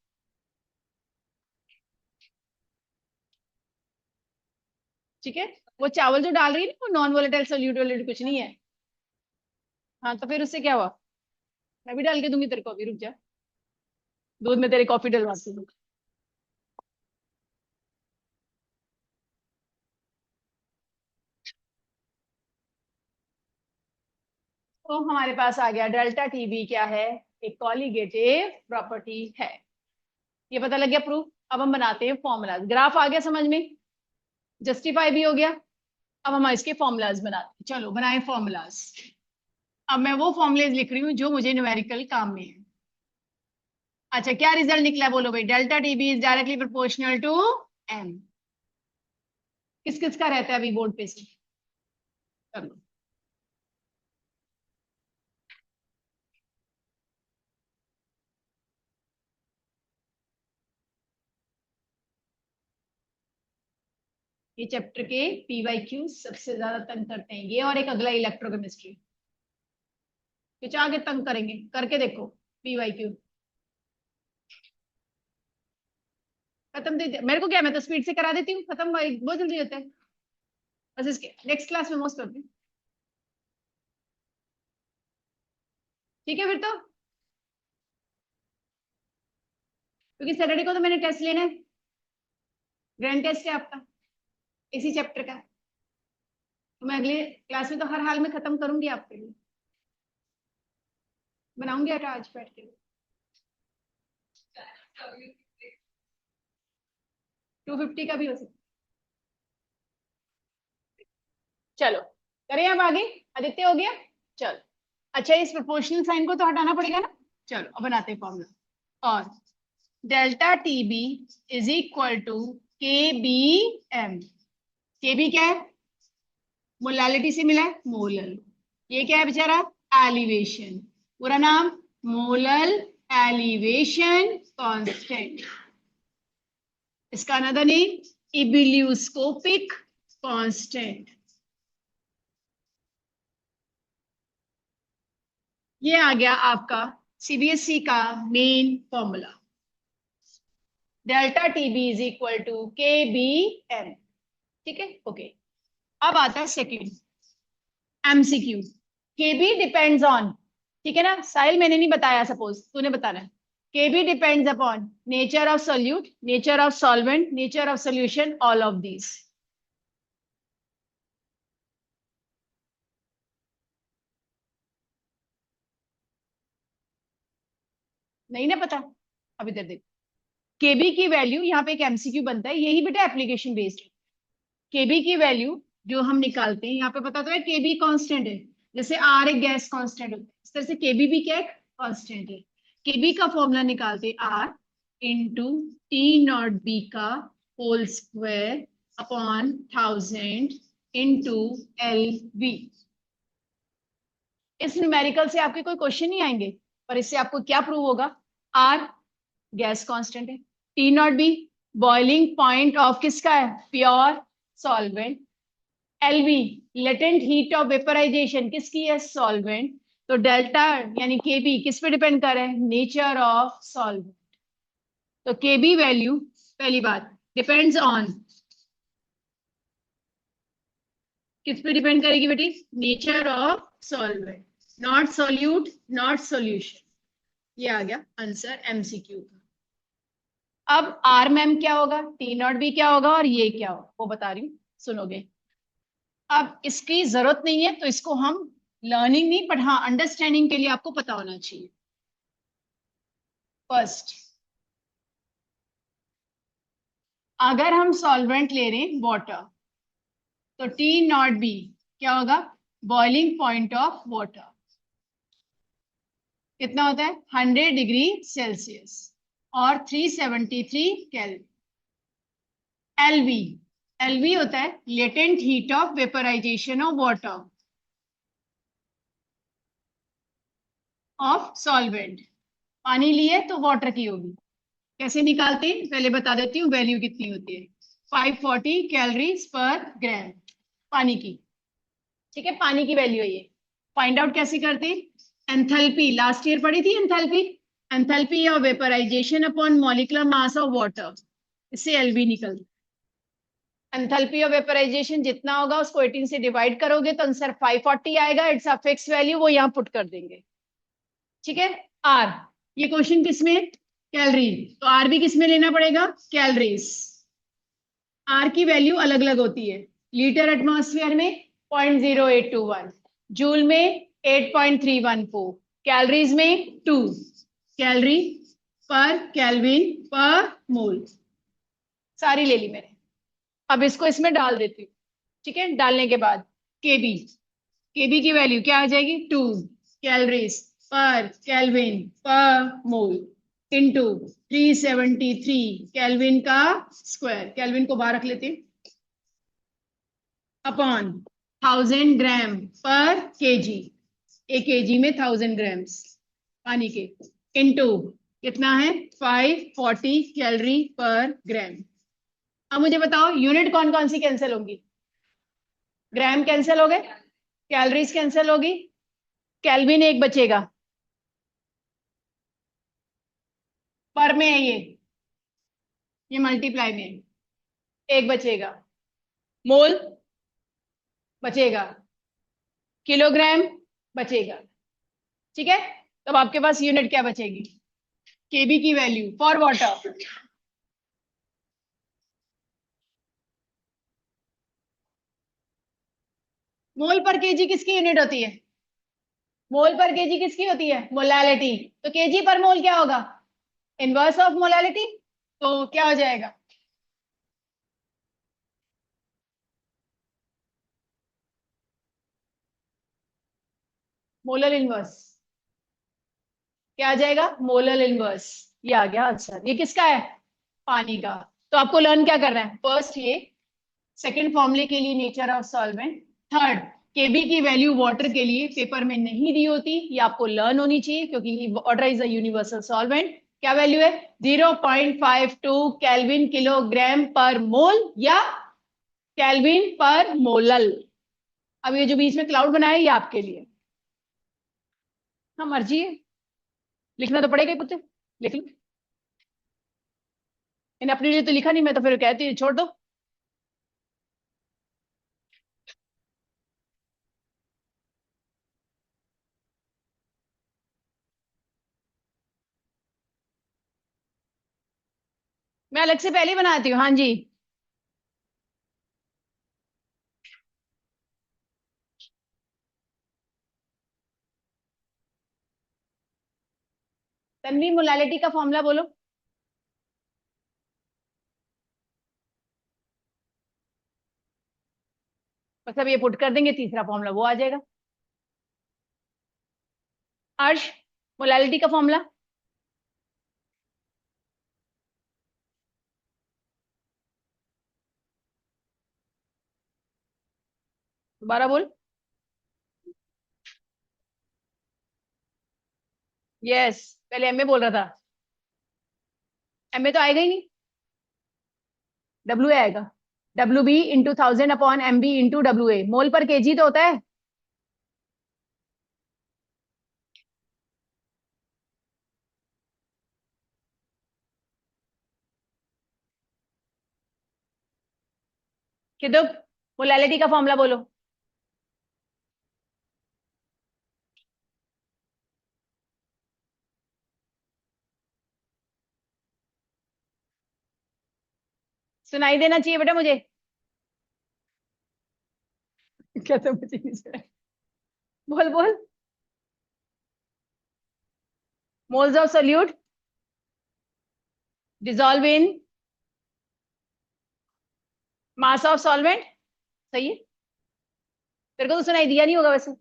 A: ठीक है, वो चावल जो डाल रही है ना, वो नॉन वोलेटाइल सोल्यूट वोलेट कुछ नहीं है। हाँ तो फिर उससे क्या हुआ, मैं भी डाल के दूंगी तेरे को, अभी रुक जा, दूध में तेरी कॉफी डलवाती हूँ। तो हमारे पास आ गया डेल्टा टीबी क्या है, एक कॉलीगेटिव प्रॉपर्टी है, ये पता लग गया प्रूफ। अब हम बनाते हैं फॉर्मूलाज, ग्राफ आ गया समझ में, जस्टिफाई भी हो गया। अब हम इसके फॉर्मूलाज बनाते हैं, चलो बनाए फॉर्मूलाज। अब मैं वो फॉर्मूलेज लिख रही हूँ जो मुझे न्यूमेरिकल काम में है। अच्छा क्या रिजल्ट निकला बोलो भाई, delta TB is directly proportional to M. किस किस का रहता है अभी बोर्ड पे से, चलो। ये चैप्टर के पीवाईक्यू सबसे ज्यादा तंग करते हैं ये, और एक अगला इलेक्ट्रोकेमिस्ट्री, कुछ आगे तंग करेंगे, करके देखो पीवाईक्यू। खत्म दे मेरे को क्या, मैं तो स्पीड से करा देती हूँ, खत्म बहुत जल्दी होता है। बस इसके नेक्स्ट क्लास में मोस्ट करते हैं, ठीक है फिर तो, क्योंकि सैटरडे को तो मैंने टेस्ट लेना है, ग्रैंड टेस्ट है आपका इसी चैप्टर का, तो मैं अगले क्लास में तो हर हाल में खत्म करूंगी आपके लिए, बनाऊंगी आटा आज बैठ के। 250 का भी हो सकता, चलो करें अब आगे। आदित्य हो गया, चलो। अच्छा इस प्रोपोर्शनल साइन को तो हटाना पड़ेगा ना, चलो अब बनाते हैं फॉर्मूला। और delta T B is equal to K B M. K B क्या है, मोलालिटी से मिला है, मोलल। ये क्या है बेचारा, एलिवेशन, पूरा नाम मोलल एलिवेशन कांस्टेंट, इसका अनदर नेम इबिल्यूस्कोपिक कांस्टेंट। ये आ गया आपका सीबीएसई का main formula, delta TB is equal to K B M. ठीक है ओके। अब आता है second MCQ, KB depends on, ठीक है ना साहिल, मैंने नहीं बताया, सपोज तूने बताना है। K B depends upon nature of solute, nature of solvent, nature of solution, all of these. नहीं ना पता, अभी इधर देख, केबी की वैल्यू, यहाँ पे एक एमसीक्यू बनता है, यही बेटा एप्लीकेशन बेस्ड। केबी की वैल्यू जो हम निकालते हैं, यहाँ पे पता तो है केबी कांस्टेंट है, जैसे आर एक गैस कांस्टेंट होता है, इस तरह से केबी भी क्या है, कांस्टेंट है। केबी का फॉर्मूला निकालते हैं R into T not B का whole square upon 1000 into L B. इस न्यूमेरिकल से आपके कोई क्वेश्चन नहीं आएंगे, पर इससे आपको क्या प्रूव होगा, आर गैस कांस्टेंट है, T not B boiling point of किसका है, pure solvent, LV latent heat of vaporisation किसकी है, सॉल्वेंट। तो डेल्टा यानी केबी किस पे डिपेंड कर रहा है, नेचर ऑफ सॉल्वेंट। तो केबी वैल्यू पहली बात डिपेंड्स ऑन, किस पे डिपेंड करेगी बेटी, nature of solvent, not solute not solution. ये आ गया आंसर एमसीक्यू का। अब आर मैम क्या होगा, टी नॉट बी क्या होगा, और ये क्या होगा वो बता रही हूँ, सुनोगे। अब इसकी जरूरत नहीं है तो इसको हम लर्निंग नहीं, बट हाँ अंडरस्टैंडिंग के लिए आपको पता होना चाहिए। फर्स्ट, अगर हम सॉल्वेंट ले रहे हैं वाटर, तो टी नॉट बी क्या होगा, बॉइलिंग पॉइंट ऑफ वाटर कितना होता है 100 डिग्री सेल्सियस और 373 केल्विन। एलवी, एलवी होता है latent heat of vaporisation of water of solvent. पानी लिए तो वाटर की होगी, कैसे निकालते हैं पहले बता देती हूँ, वैल्यू कितनी होती है 540 कैलोरीज पर ग्राम पानी की। ठीक है, पानी की वैल्यू है ये। फाइंड आउट कैसे करते हैं, एंथैल्पी लास्ट ईयर पढ़ी थी, enthalpy, enthalpy of vaporisation upon molecular mass of water, इससे एलवी निकलता है। एंथैल्पी ऑफ वेपराइजेशन जितना होगा उसको 18 से डिवाइड करोगे तो आंसर 540 आएगा, इट्स अ फिक्स वैल्यू, वो यहाँ पुट कर देंगे। ठीक है, आर, ये क्वेश्चन किसमें, कैलोरी, तो आर भी किसमें लेना पड़ेगा, कैलोरीज। आर की वैल्यू अलग अलग होती है, लीटर एटमॉस्फेयर में 0.0821, जूल में 8.314, कैलोरीज में 2 कैलोरी पर केल्विन पर मोल। सारी ले ली मैंने, अब इसको इसमें डाल देती हूँ। ठीक है, डालने के बाद केबी, केबी की वैल्यू क्या आ जाएगी 2 कैलोरीज पर केल्विन पर मोल इंटू 373 केल्विन का स्क्वायर, केल्विन को बाहर रख लेते हैं, अपॉन 1000 ग्राम पर केजी, एक केजी में 1000 ग्राम्स पानी के, इंटू कितना है 540 कैलोरी पर ग्राम। अब मुझे बताओ यूनिट कौन कौन सी कैंसिल होंगी, ग्राम कैंसिल हो गए, कैलोरीज कैंसिल होगी, केल्विन एक बचेगा, पर में है ये मल्टीप्लाई में एक बचेगा, मोल बचेगा, किलोग्राम बचेगा। ठीक है, तब आपके पास यूनिट क्या बचेगी, केबी की वैल्यू फॉर वाटर, मोल पर केजी किसकी यूनिट होती है, मोल पर केजी किसकी होती है, मोलालिटी, तो केजी पर मोल क्या होगा, इनवर्स ऑफ मोलालिटी, तो क्या हो जाएगा, मोलर इनवर्स, क्या आ जाएगा मोलर इनवर्स, ये आ गया आंसर। ये किसका है, पानी का। तो आपको लर्न क्या करना है, फर्स्ट ये सेकंड फॉर्मूले के लिए नेचर ऑफ सॉल्वेंट, थर्ड केबी की वैल्यू वाटर के लिए पेपर में नहीं दी होती, ये आपको लर्न होनी चाहिए क्योंकि water is a universal solvent. क्या वैल्यू है 0.52 केल्विन किलोग्राम पर मोल या केल्विन पर मोलल। अब ये जो बीच में क्लाउड बनाया है ये आपके लिए, हाँ मर्जी है, लिखना तो पड़ेगा ही पुत्र, लिख लो, इन्हें अपने लिए तो लिखा नहीं, मैं तो फिर कहती छोड़ दो। मैं अलग से पहले ही बनाती हूँ, हाँ जी। तन्वी मोलालिटी का फॉर्मूला बोलो, मतलब ये पुट कर देंगे तीसरा फॉर्मूला वो आ जाएगा। अर्श, मोलालिटी का फॉर्मूला, दोबारा बोल। यस, पहले एमए बोल रहा था, एमए तो आएगा ही नहीं, डब्ल्यू आएगा, W B into 1000 upon M B into W A, mole पर केजी तो होता है। किधर, मोलालिटी का फॉर्मूला बोलो। सुनाई देना चाहिए बेटा मुझे, क्या तो मुझे नहीं सुना, बोल बोल। Moles of solute dissolve in mass of solvent, सही है। तेरे को तो सुनाई दिया नहीं होगा वैसे।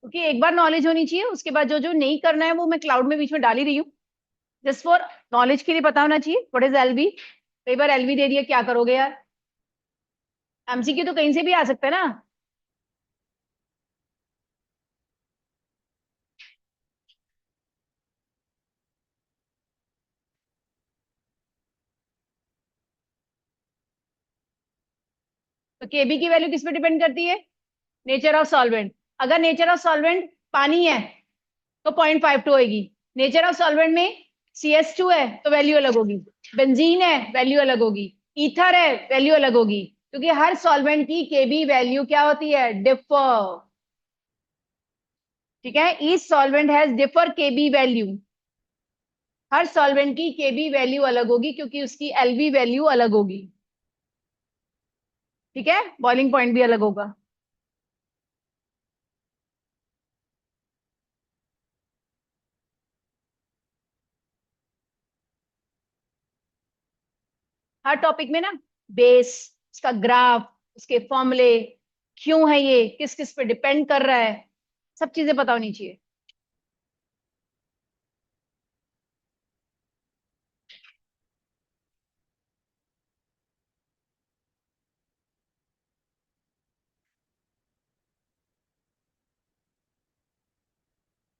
A: क्योंकि एक बार नॉलेज होनी चाहिए, उसके बाद जो जो नहीं करना है वो मैं क्लाउड में बीच में डाल ही रही हूँ। जस्ट फॉर नॉलेज के लिए पता होना चाहिए व्हाट इज एलबी। कई बार एलबी दे दिया, क्या करोगे यार। एमसीक्यू तो कहीं से भी आ सकता है ना। तो केबी की वैल्यू किस पे डिपेंड करती है? Nature of solvent. अगर नेचर ऑफ सॉल्वेंट पानी है तो 0.52 होगी। नेचर ऑफ सॉल्वेंट में CH2 है तो वैल्यू अलग होगी। बेंजीन है, वैल्यू अलग होगी। ईथर है, वैल्यू अलग होगी। क्योंकि हर सॉल्वेंट की केबी वैल्यू क्या होती है? डिफर। ठीक है, each solvent has differ KB value. Her solvent की केबी वैल्यू अलग होगी क्योंकि उसकी एलवी वैल्यू अलग होगी। ठीक है, बॉइलिंग पॉइंट भी अलग होगा। हर टॉपिक में ना बेस, उसका ग्राफ, उसके फॉर्मूले, क्यों है ये, किस किस पे डिपेंड कर रहा है, सब चीजें पता होनी चाहिए।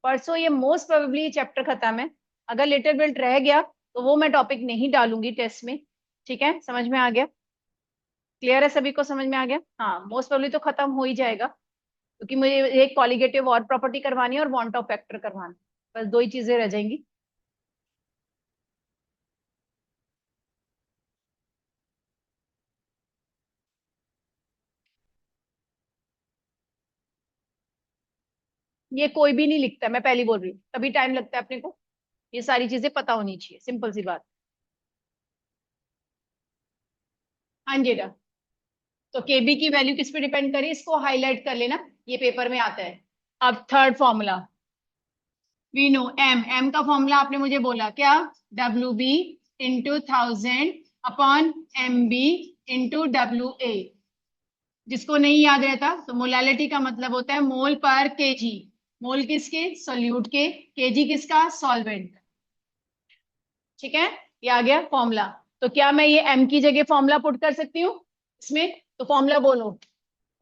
A: परसों ये मोस्ट प्रोबेबली चैप्टर खत्म है। अगर लिटिल बिट रह गया तो वो मैं टॉपिक नहीं डालूंगी टेस्ट में। ठीक है, समझ में आ गया? क्लियर है सभी को, समझ में आ गया? हाँ, मोस्ट प्रोबेबली तो खत्म हो ही जाएगा क्योंकि मुझे एक कॉलिगेटिव और प्रॉपर्टी करवानी है और वांट ऑफ फैक्टर करवाना है। बस दो ही चीजें रह जाएंगी। ये कोई भी नहीं लिखता, मैं पहली बोल रही हूँ, तभी टाइम लगता है अपने को। ये सारी चीजें पता होनी चाहिए, सिंपल सी बात। हाँ जी बेटा। तो केबी की वैल्यू किस पे डिपेंड करी, इसको हाईलाइट कर लेना, ये पेपर में आता है। अब third formula, we know M. M का फॉर्मूला आपने मुझे बोला क्या? WB into 1000 upon MB into WA। जिसको नहीं याद रहता तो मोलालिटी का मतलब होता है मोल पर केजी। मोल किसके? सोल्यूट के। केजी किसका? सॉल्वेंट। ठीक है, ये आ गया फॉर्मूला। तो क्या मैं ये एम की जगह फॉर्मूला पुट कर सकती हूँ इसमें? तो फॉर्मूला बोलो,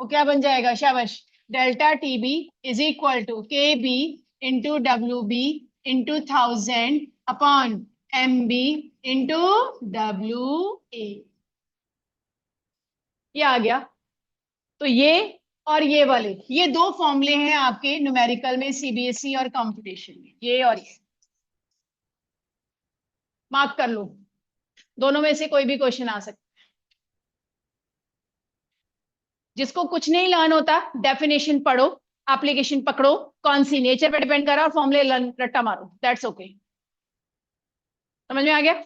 A: वो क्या बन जाएगा? शाबाश। Delta TB is equal to KB into WB into 1000 upon MB into WA। ये आ गया। तो ये और ये वाले, ये दो फॉर्मूले हैं आपके न्यूमेरिकल में, CBSE और कंप्यूटेशन में, ये और ये। मार्क कर लो, दोनों में से कोई भी क्वेश्चन आ सकता है। जिसको कुछ नहीं लर्न होता, डेफिनेशन पढ़ो, एप्लीकेशन पकड़ो, कौन सी नेचर पे डिपेंड कर रहा है, और फॉर्मूले रट्टा मारो, दैट्स ओके। समझ में आ गया?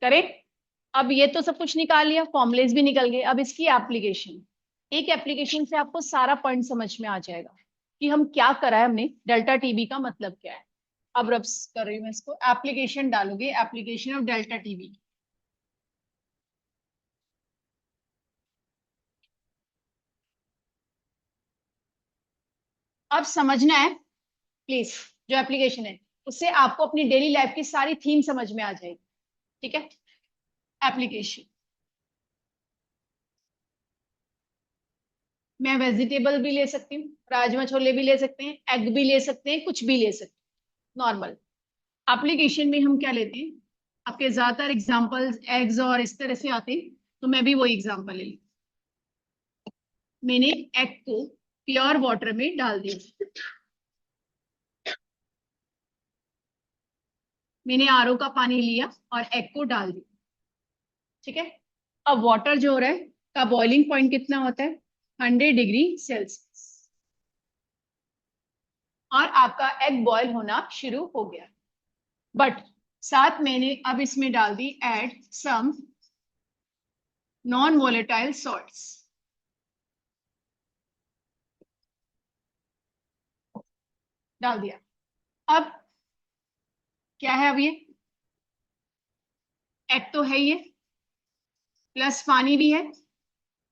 A: करें। अब ये तो सब कुछ निकाल लिया, फॉर्मुलेज भी निकल गए, अब इसकी एप्लीकेशन। एक एप्लीकेशन से आपको सारा पॉइंट समझ में आ जाएगा कि हम क्या करा है हमने, डेल्टा TB का मतलब क्या है। अब रब्स कर रही हूँ मैं इसको, एप्लीकेशन डालोगे, एप्लीकेशन ऑफ डेल्टा TB। अब समझना है प्लीज, जो एप्लीकेशन है उससे आपको अपनी डेली लाइफ की सारी थीम समझ में आ जाएगी। ठीक है, एप्लीकेशन, मैं वेजिटेबल भी ले सकती हूँ, राजमा छोले भी ले सकते हैं, एग भी ले सकते हैं, कुछ भी ले सकते हैं नॉर्मल। एप्लीकेशन में हम क्या लेते हैं, आपके ज्यादातर एग्जांपल्स एग्स और इस तरह से आते हैं, तो मैं भी वही एग्जांपल ले ली। मैंने एग को प्योर वाटर में डाल दिया, मैंने आरओ का पानी लिया और एग को डाल दिया। ठीक है, अब वाटर जो हो रहा है का बॉइलिंग पॉइंट कितना होता है, 100 डिग्री सेल्सियस, और आपका एग बॉयल होना शुरू हो गया। बट साथ मैंने अब इसमें डाल दी add some non volatile salts, डाल दिया। अब क्या है, अब ये एग तो है, ये प्लस पानी भी है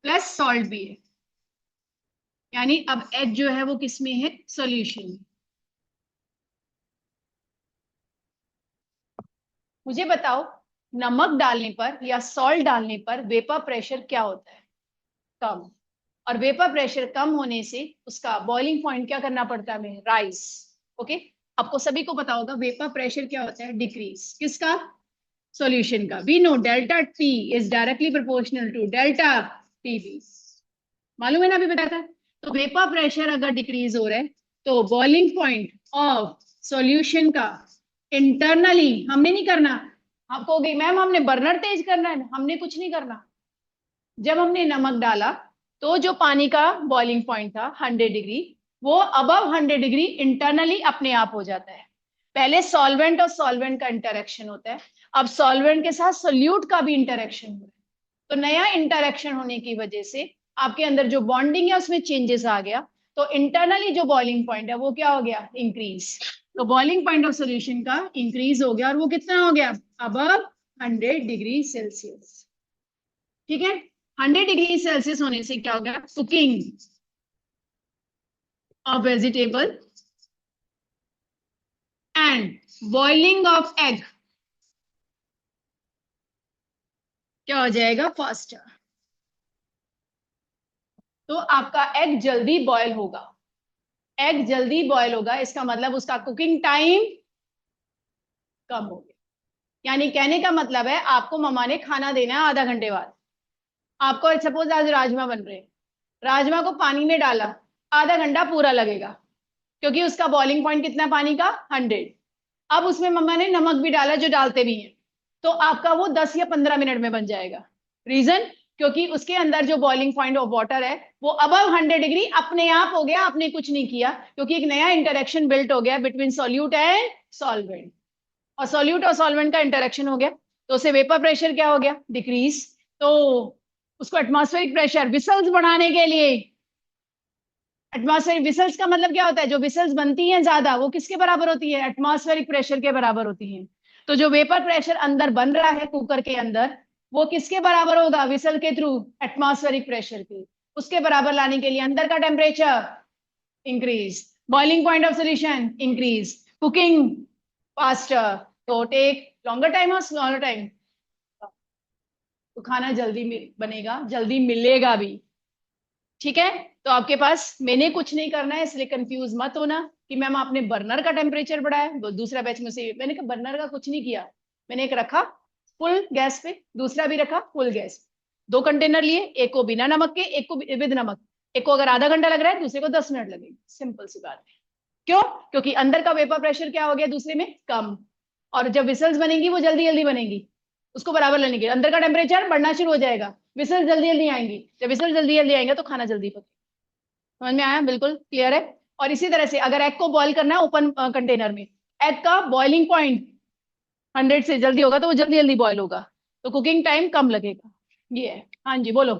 A: प्लस सॉल्ट भी है, यानी अब एग जो है वो किस में है, सॉल्यूशन में। मुझे बताओ, नमक डालने पर या सॉल्ट डालने पर वेपर प्रेशर क्या होता है, कम। और वेपर प्रेशर कम होने से उसका बॉइलिंग पॉइंट क्या करना पड़ता है हमें, राइस। ओके, आपको सभी को पता होगा वेपर प्रेशर क्या होता है, डिक्रीज किसका, सॉल्यूशन का। We know delta T is directly proportional to delta TB, मालूम है ना, अभी बताया था। तो वेपर प्रेशर अगर डिक्रीज हो रहा है तो बॉइलिंग पॉइंट ऑफ सॉल्यूशन का इंटरनली हमने नहीं करना। आप कहोगे मैम हमने बर्नर तेज करना है, हमने कुछ नहीं करना। जब हमने नमक डाला तो जो पानी का बॉइलिंग पॉइंट था 100 डिग्री, वो अबव 100 डिग्री इंटरनली अपने आप हो जाता है। पहले सॉल्वेंट और सॉल्वेंट का इंटरेक्शन होता है, अब सॉल्वेंट के साथ सोल्यूट का भी इंटरेक्शन हो रहा है। तो नया इंटरेक्शन होने की वजह से आपके अंदर जो बॉन्डिंग है उसमें चेंजेस आ गया, तो इंटरनली जो बॉइलिंग पॉइंट है वो क्या हो गया, इंक्रीज। तो बॉइलिंग पॉइंट ऑफ सोल्यूशन का इंक्रीज हो गया, और वो कितना हो गया, अबव 100 डिग्री सेल्सियस। ठीक है, 100 डिग्री सेल्सियस होने से क्या हो गया, cooking of vegetable and boiling of egg क्या हो जाएगा, फास्टर। तो आपका एग जल्दी बॉयल होगा, एग जल्दी बॉयल होगा इसका मतलब उसका कुकिंग टाइम कम हो गया। यानी कहने का मतलब है आपको मम्मा ने खाना देना है आधा घंटे बाद। आपको सपोज आज राजमा बन रहे हैं, राजमा को पानी में डाला, आधा घंटा पूरा लगेगा, क्योंकि उसका बॉइलिंग पॉइंट कितना पानी का, 100। अब उसमें मम्मा ने नमक भी डाला जो डालते भी हैं, तो आपका वो 10 या 15 मिनट में बन जाएगा। रीजन, क्योंकि उसके अंदर जो बॉइलिंग पॉइंट ऑफ वाटर है वो अबव 100 डिग्री अपने आप हो गया, आपने कुछ नहीं किया, क्योंकि एक नया इंटरेक्शन बिल्ट हो गया बिटवीन सॉल्यूट एंड सॉल्वेंट, और सॉल्यूट और सॉल्वेंट का इंटरेक्शन हो गया, तो उसे वेपर प्रेशर क्या हो गया, डिक्रीज। तो उसको एटमॉस्फेरिक प्रेशर विसल्स बढ़ाने के लिए, एटमॉस्फेरिक विसल्स का मतलब क्या होता है, जो विसल्स बनती हैं ज्यादा वो किसके बराबर होती है, एटमॉस्फेरिक प्रेशर के बराबर होती हैं। तो जो वेपर प्रेशर अंदर बन रहा है कुकर के अंदर, वो किसके बराबर होगा, विसल के थ्रू, एटमॉस्फेरिक प्रेशर के। उसके बराबर लाने के लिए अंदर का temperature increase, boiling point of solution increase, cooking faster, तो टेक लॉन्गर टाइम और स्मॉलर टाइम, तो खाना जल्दी बनेगा, जल्दी मिलेगा भी। ठीक है, तो आपके पास मैंने कुछ नहीं करना है, इसलिए कंफ्यूज मत होना कि मैम आपने बर्नर का टेम्परेचर बढ़ाया, वो दूसरा बैच में से मैंने कहा बर्नर का कुछ नहीं किया। मैंने एक रखा फुल गैस पे, दूसरा भी रखा फुल गैस पे, दो कंटेनर लिए, एक को बिना नमक के, एक को विद नमक। एक को अगर आधा घंटा लग रहा है, दूसरे को 10 मिनट लगेगी, सिंपल सी बात है। क्यों, क्योंकि अंदर का वेपर प्रेशर क्या हो गया दूसरे में, कम, और जब विसल्स बनेंगी वो जल्दी जल्दी बनेंगी, उसको बराबर लेने के लिए अंदर का टेम्परेचर बढ़ना शुरू हो जाएगा, विसल जल्दी जल्दी आएंगी, जब विसल जल्दी जल्दी आएंगे तो खाना जल्दी पकेगा। समझ में आया, बिल्कुल क्लियर है। और इसी तरह से अगर एग को बॉईल करना है ओपन कंटेनर में, एग का बॉइलिंग पॉइंट 100 से जल्दी होगा तो वो जल्दी जल्दी बॉयल होगा, तो कुकिंग टाइम कम लगेगा। ये है, हाँ जी बोलो।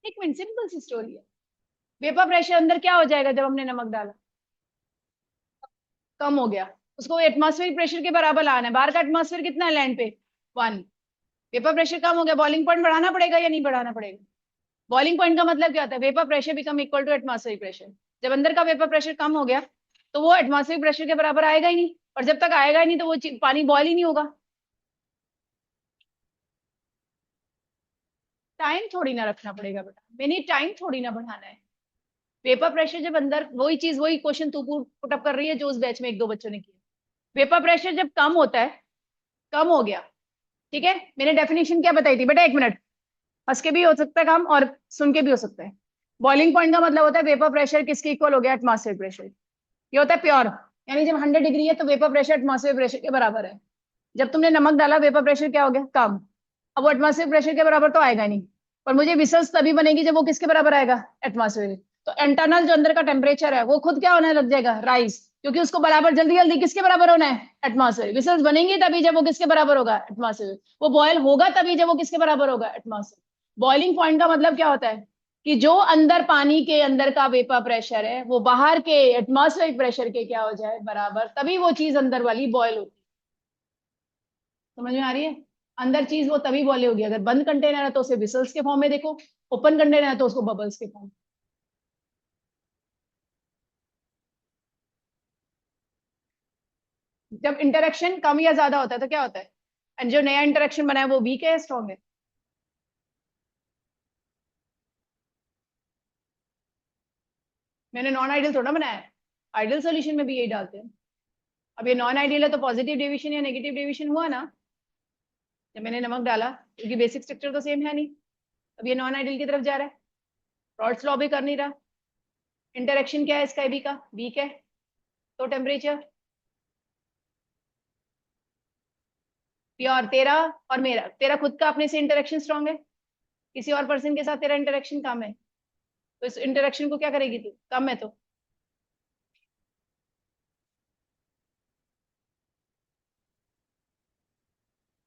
A: एक मिनट, सिंपल सी स्टोरी है। वेपर प्रेशर अंदर क्या हो जाएगा जब हमने नमक डाला, कम हो गया, उसको एटमॉस्फेरिक प्रेशर के बराबर लाना है। बाहर का एटमॉस्फेयर कितना है लैंड पे? 1। वेपर प्रेशर कम हो गया, बॉइलिंग पॉइंट बढ़ाना पड़ेगा या नहीं बढ़ाना पड़ेगा? बॉइलिंग पॉइंट का मतलब क्या होता है? Vapour pressure become equal to atmospheric pressure. जब अंदर का वेपर प्रेशर कम हो गया तो वो एटमॉस्फेरिक प्रेशर के बराबर आएगा ही नहीं, और जब तक आएगा ही नहीं तो वो पानी बॉयल ही नहीं होगा। टाइम थोड़ी ना रखना पड़ेगा बेटा, मैंने टाइम थोड़ी ना बढ़ाना है। वेपर प्रेशर जब अंदर, वही चीज, वही क्वेश्चन तू पुट अप कर रही है जो उस बैच में एक दो बच्चों ने किया। वेपर प्रेशर जब कम होता है, कम हो गया, ठीक है, मैंने डेफिनेशन क्या बताई थी बेटा? 1 मिनट, हंस के भी हो सकता है काम और सुन के भी हो सकता है। बॉइलिंग पॉइंट का मतलब होता है वेपर प्रेशर किसके इक्वल हो गया? Atmospheric pressure. ये होता है प्योर, यानी जब 100 डिग्री है तो वेपर प्रेशर एटमॉस्फेरिक प्रेशर के बराबर है। जब तुमने नमक डाला वेपर प्रेशर क्या हो गया? कम। अब वो एटमॉस्फेरिक प्रेशर के बराबर तो आएगा नहीं, पर मुझे विसल्स तभी बनेगी जब वो किसके बराबर आएगा? एटमॉस्फेरिक। तो इंटरनल जो अंदर का टेम्परेचर है वो खुद क्या होने लग जाएगा? राइज, क्योंकि उसको बराबर जल्दी जल्दी किसके बराबर होना है? एटमॉस्फेरिक। विसल्स बनेंगी तभी जब वो किसके बराबर होगा? एटमॉस्फेरिक। वो बॉयल होगा तभी जब वो किसके बराबर होगा? एटमॉस्फेरिक। बॉइलिंग पॉइंट का मतलब क्या होता है? कि जो अंदर पानी के अंदर का वेपर प्रेशर है वो बाहर के एटमॉस्फेरिक प्रेशर के क्या हो जाए? बराबर, तभी वो चीज अंदर वाली बॉयल होती है। समझ में आ रही है? अंदर चीज वो तभी बॉयल होगी, अगर बंद कंटेनर है तो उसे विसल्स के फॉर्म में देखो, ओपन कंटेनर है तो उसको बबल्स के फॉर्म। जब इंटरेक्शन कम या ज्यादा होता है तो क्या होता है? एंड जो नया इंटरेक्शन बना है वो वीक है या स्ट्रॉन्ग है? मैंने नॉन आइडियल थोड़ा बनाया है, आइडियल सोल्यूशन में भी यही डालते हैं। अब ये नॉन आइडियल है तो पॉजिटिव डेविएशन या नेगेटिव डेविएशन हुआ ना जब मैंने नमक डाला, क्योंकि बेसिक स्ट्रक्चर तो सेम है नहीं। अब ये नॉन आइडियल की तरफ जा रहा है, रॉड्स लॉ भी कर नहीं रहा। इंटरेक्शन क्या है इसका बी का? वीक है, तो टेम्परेचर प्योर तेरा और मेरा, तेरा खुद का अपने से इंटरेक्शन स्ट्रॉन्ग है, किसी और पर्सन के साथ तेरा इंटरेक्शन कम है, तो इस इंटरेक्शन को क्या करेगी तू? कम है तो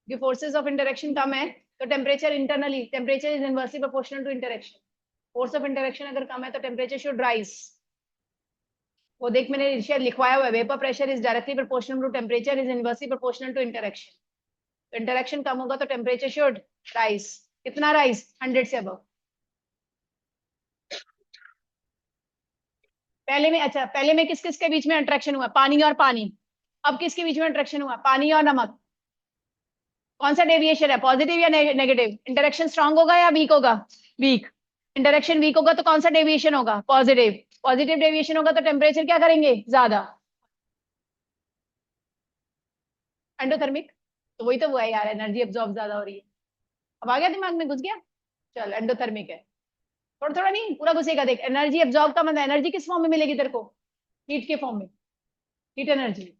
A: जो फोर्सेस ऑफ इंटरेक्शन कम है तो temperature internally, temperature is inversely proportional to interaction. Force of interaction अगर कम है तो टेम्परेचर शुड राइज। वो देख मैंने शायद लिखवाया हुआ है, vapour pressure is directly proportional to temperature is inversely proportional to interaction. तो इंटरेक्शन कम होगा तो टेम्परेचर शुड राइज। कितना राइज? 100 से अबव। पहले में, अच्छा, पहले में किस किस के बीच में अट्रैक्शन हुआ? पानी और पानी। अब किसके बीच में अट्रैक्शन हुआ? पानी और नमक। कौन सा डेविएशन है, पॉजिटिव या नेगेटिव? इंटरेक्शन स्ट्रांग होगा या वीक होगा? वीक। इंटरेक्शन वीक होगा तो कौन सा डेविएशन होगा? पॉजिटिव। पॉजिटिव डेविएशन होगा तो टेम्परेचर क्या करेंगे? ज्यादा। एंडोथर्मिक। तो वही तो हुआ है यार, एनर्जी एब्जॉर्ब ज्यादा हो रही है। अब आ गया दिमाग में, घुस गया? चल, एंडोथर्मिक है। थोड़ा थोड़ा नहीं, पूरा घुसेगा। देख, एनर्जी एब्जॉर्ब का मतलब एनर्जी किस फॉर्म में मिलेगी तेरे को? हीट के फॉर्म में, हीट एनर्जी।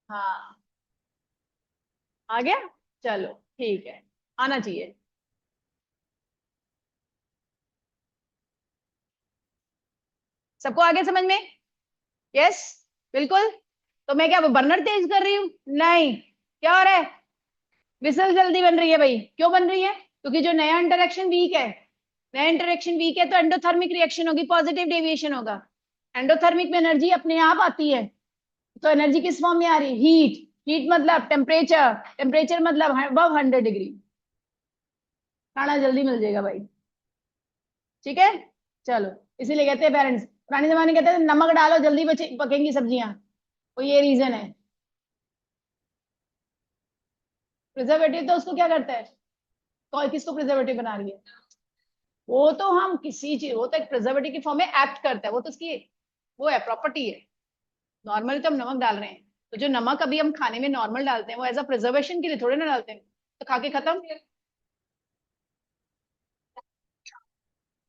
A: हाँ, आ गया। चलो, ठीक है, आना चाहिए। सबको आगे समझ में? यस, बिल्कुल। तो मैं क्या बर्नर तेज कर रही हूँ? नहीं। क्या हो रहा है? विसल जल्दी बन रही है भाई। क्यों बन रही है? क्योंकि जो नया इंटरेक्शन वीक है, नया इंटरेक्शन वीक है तो एंडोथर्मिक रिएक्शन होगी, पॉजिटिव डेविएशन होगा। एंडोथर्मिक में एनर्जी अपने आप आती है, तो एनर्जी किस फॉर्म में आ रही है? हीट। हीट मतलब टेम्परेचर, टेम्परेचर मतलब अबव 100 डिग्री। खाना जल्दी मिल जाएगा भाई, ठीक है। चलो, इसीलिए कहते हैं पेरेंट्स, पुराने जमाने कहते थे नमक डालो जल्दी बचे पकेंगी सब्जियां, तो ये रीजन है। प्रिजर्वेटिव तो उसको क्या करता है? कौन किसको प्रिजर्वेटिव बना रही है? वो तो हम किसी चीज, वो तो एक प्रिजर्वेटिव की फॉर्म में एक्ट करता है, वो तो उसकी वो है, प्रॉपर्टी है। नॉर्मली तो हम नमक डाल रहे हैं, तो जो नमक अभी हम खाने में नॉर्मल डालते हैं वो एज अ प्रिजर्वेशन के लिए थोड़े ना डालते हैं, तो खा के खत्म।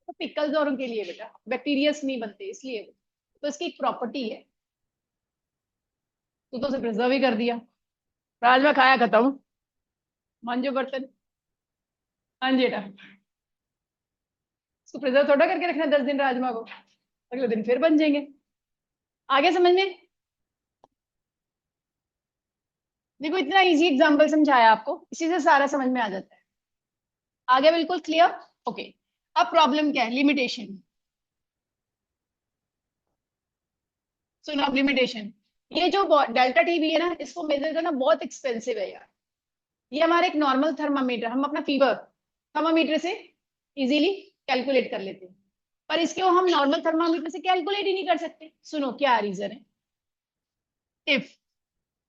A: तो पिकल्स और उनके लिए बेटा, बैक्टीरियस नहीं बनते इसलिए, तो इसकी एक प्रॉपर्टी है। तो उसे प्रिजर्व ही कर दिया, राजमा खाया खत्म, मांजो बर्तन। हाँ जी बेटा, इसको प्रिजर्व थोड़ा करके रखना 10 दिन राजमा को, अगले दिन फिर बन जाएंगे। आगे समझ में? देखो, इतना इजी एग्जांपल समझाया आपको, इसी से सारा समझ में आ जाता है। आगे बिल्कुल क्लियर? ओके। अब प्रॉब्लम क्या है? लिमिटेशन। सुनो अब लिमिटेशन। ये जो डेल्टा टीवी है ना, इसको मेजर करना बहुत एक्सपेंसिव है यार। ये हमारा एक नॉर्मल थर्मामीटर, हम अपना फीवर थर्मामीटर से इजीली कैलकुलेट कर लेते हैं, पर इसको हम नॉर्मल थर्मामीटर से कैलकुलेट ही नहीं कर सकते। सुनो क्या रीजन है। इफ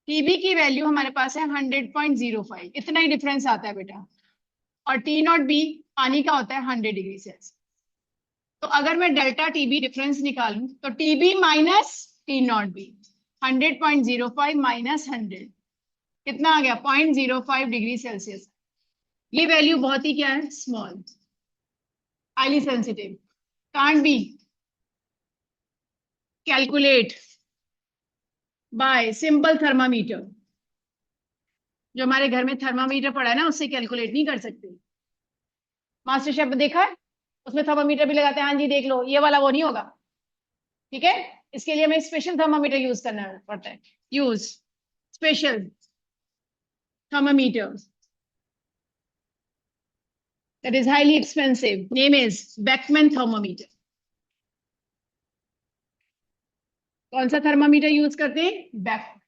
A: टीबी की वैल्यू हमारे पास है 100.05, इतना ही डिफरेंस आता है बेटा, और टी नॉट बी पानी का होता है 100 डिग्री सेल्सियस। तो अगर मैं डेल्टा टीबी डिफरेंस निकालूं तो TB minus T not be, 100.05 minus 100 कितना आ गया, 0.05 डिग्री सेल्सियस। ये वैल्यू बहुत ही क्या है, small, highly sensitive, can't be calculate bye simple thermometer. जो हमारे घर में थर्मामीटर पड़ा है ना, उससे कैलकुलेट नहीं कर सकते। मास्टर शेफ देखा है, उसमें थर्मामीटर भी लगाते हैं, हाँ जी देख लो, ये वाला वो नहीं होगा। ठीक है, इसके लिए हमें स्पेशल थर्मामीटर यूज करना पड़ता है। Use special thermometer that is highly expensive. Name is Beckman thermometer. कौन सा थर्मामीटर यूज करते हैं, बेकमैन,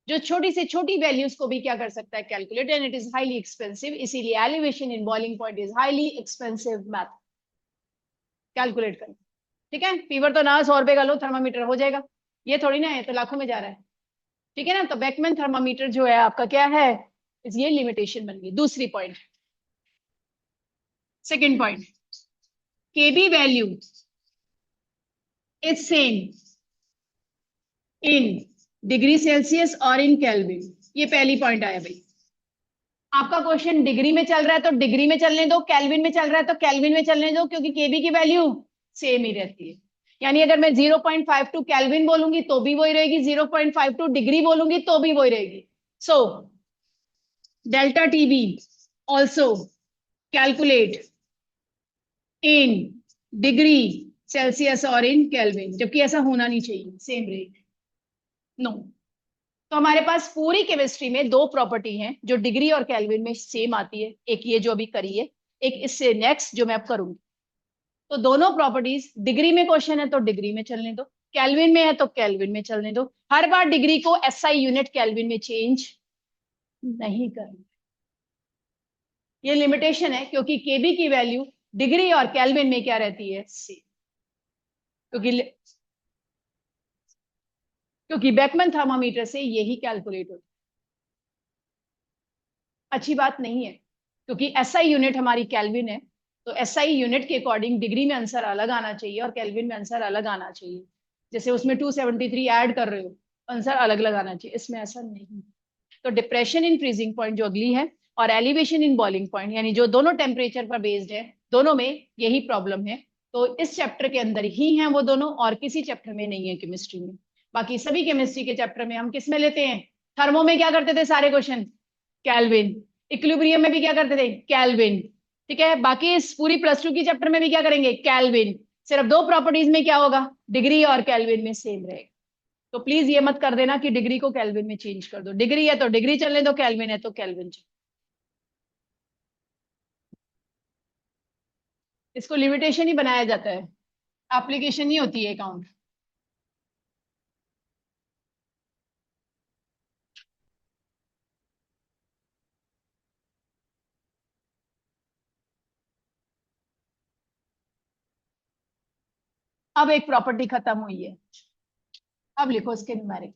A: जो छोटी से छोटी वैल्यूज को भी क्या कर सकता है, calculate, and it is highly expensive. इसीलिए elevation in boiling point is highly expensive math calculate करना। ठीक है, फीवर तो ना 100 रुपए का लो थर्मामीटर हो जाएगा, ये थोड़ी ना है, तो लाखों में जा रहा है। ठीक है ना, तो बेकमैन थर्मामीटर जो है आपका क्या है, ये लिमिटेशन बन गई। दूसरी point, second point, KB value is same in degree Celsius और इन केल्विन। ये पहली पॉइंट आया भाई। आपका क्वेश्चन डिग्री में चल रहा है तो डिग्री में चलने दो, केल्विन में चल रहा है तो केल्विन में चलने दो, क्योंकि केबी की वैल्यू सेम ही रहती है। यानी अगर मैं 0.52 केल्विन बोलूंगी तो भी वही रहेगी, 0.52 डिग्री बोलूंगी तो भी वही रहेगी। सो delta TB also calculate in degree Celsius और इन केल्विन, जबकि ऐसा होना नहीं चाहिए, सेम रेट नो। तो हमारे पास पूरी केमिस्ट्री में दो प्रॉपर्टी हैं जो डिग्री और केल्विन में सेम आती है, एक ये जो अभी करी है, एक इससे नेक्स्ट जो मैं अब करूंगी। तो दोनों प्रॉपर्टीज, डिग्री में क्वेश्चन है तो डिग्री में चलने दो, केल्विन में है तो केल्विन में चलने दो। हर बार डिग्री को एसआई यूनिट केल्विन में चेंज नहीं करना। ये लिमिटेशन है, क्योंकि केबी की वैल्यू डिग्री और केल्विन में क्या रहती है, सेम। क्योंकि क्योंकि बेकमैन थर्मामीटर से यही कैलकुलेट होता है। अच्छी बात नहीं है, क्योंकि एसआई यूनिट हमारी केल्विन है, तो एसआई यूनिट के अकॉर्डिंग डिग्री में आंसर अलग आना चाहिए और केल्विन में आंसर अलग आना चाहिए। जैसे उसमें 273 ऐड कर रहे हो, आंसर अलग अलग आना चाहिए, इसमें ऐसा नहीं। तो डिप्रेशन इन फ्रीजिंग पॉइंट जो अगली है, और एलिवेशन इन बॉइलिंग पॉइंट, यानी जो दोनों टेम्परेचर पर बेस्ड है, दोनों में यही प्रॉब्लम है। तो इस चैप्टर के अंदर ही हैं वो दोनों, और किसी चैप्टर में नहीं है केमिस्ट्री में। बाकी सभी केमिस्ट्री के चैप्टर में हम किस में लेते हैं, थर्मो में क्या करते थे सारे क्वेश्चन, कैल्विन। इक्विलिब्रियम में भी क्या करते थे, कैल्विन। ठीक है, बाकी इस पूरी +2 की चैप्टर में भी क्या करेंगे, कैल्विन। सिर्फ दो प्रॉपर्टीज में क्या होगा, डिग्री और कैल्विन में सेम रहेगा। तो प्लीज ये मत कर देना कि डिग्री को केल्विन में चेंज कर दो, डिग्री है तो डिग्री चलने दो, केल्विन है तो केल्विन चल। इसको लिमिटेशन ही बनाया जाता है, एप्लीकेशन नहीं होती है अकाउंट। अब एक प्रॉपर्टी खत्म हुई है, अब लिखो इसके न्यूमेरिक।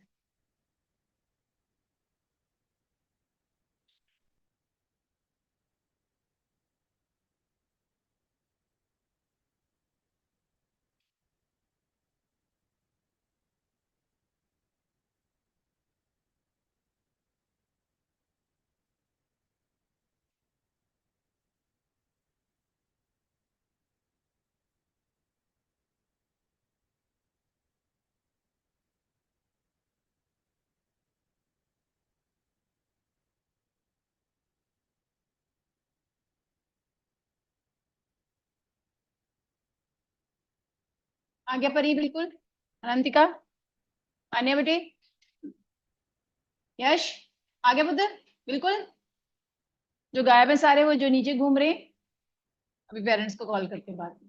A: आगे परी बिल्कुल, अनंतिका, आने बेटे, यश, आगे पुत्र, बिल्कुल। जो गायब है सारे, वो जो नीचे घूम रहे हैं, अभी पेरेंट्स को कॉल करके बात।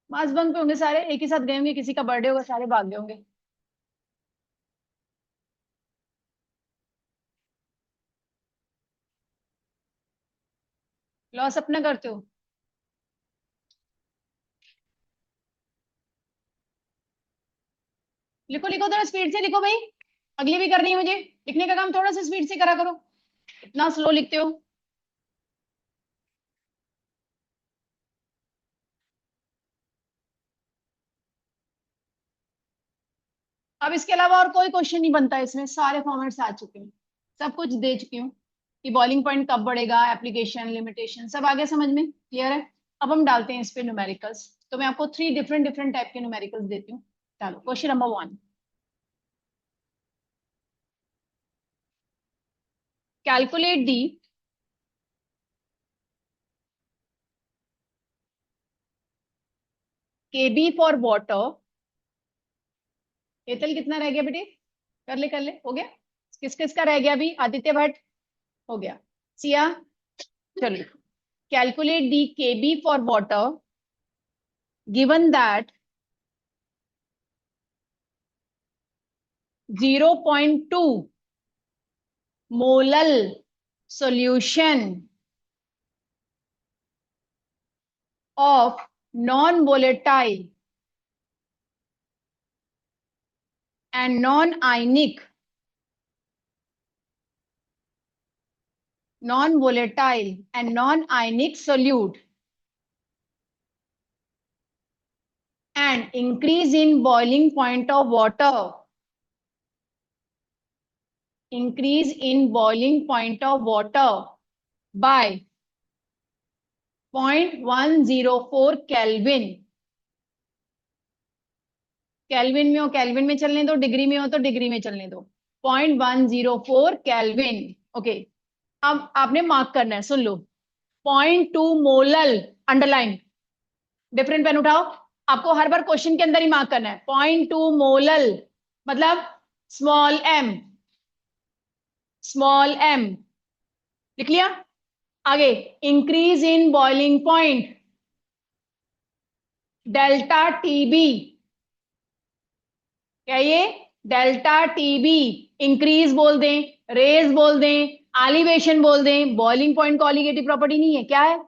A: मास बंक पे होंगे सारे, एक ही साथ गए होंगे, किसी का बर्थडे होगा, सारे भाग गए होंगे। लॉस अपना करते हो। लिखो लिखो, थोड़ा स्पीड से लिखो भाई, अगली भी करनी है मुझे। लिखने का काम थोड़ा सा स्पीड से करा करो, इतना स्लो लिखते हो। अब इसके अलावा और कोई क्वेश्चन नहीं बनता इसमें, सारे फॉर्मेट्स आ चुके हैं, सब कुछ दे चुकी हूँ कि बॉइलिंग पॉइंट कब बढ़ेगा, एप्लीकेशन, लिमिटेशन, सब आगे समझ में क्लियर है। अब हम डालते हैं इस पे न्यूमेरिकल्स। तो मैं आपको 3 डिफरेंट डिफरेंट टाइप के न्यूमेरिकल्स देती हूँ। चलो question number 1, calculate the K B for water. एतल कितना रह गया बेटे, कर ले, हो गया। किस किस का रह गया अभी, आदित्य भट्ट हो गया, सिया, चलो। Calculate the K B for water given that 0.2 molal solution of non-volatile and non-ionic solute and increase in boiling point of water, increase in boiling point of water by 0.104 Kelvin। Kelvin में हो केल्विन में चलने दो, degree में हो तो degree में चलने दो। 0.104 केल्विन। ओके, अब आपने मार्क करना है, सुन लो। 0.2 मोलल, अंडरलाइन, डिफरेंट पेन उठाओ। आपको हर बार क्वेश्चन के अंदर ही मार्क करना है। 0.2 मोलल मतलब स्मॉल एम, स्मॉल एम, लिख लिया। आगे, increase in boiling point delta TB, क्या ये डेल्टा टीबी, इंक्रीज बोल दें, रेज बोल दें, एलिवेशन बोल दें, बॉइलिंग पॉइंट कॉलिगेटिव प्रॉपर्टी नहीं है, क्या है,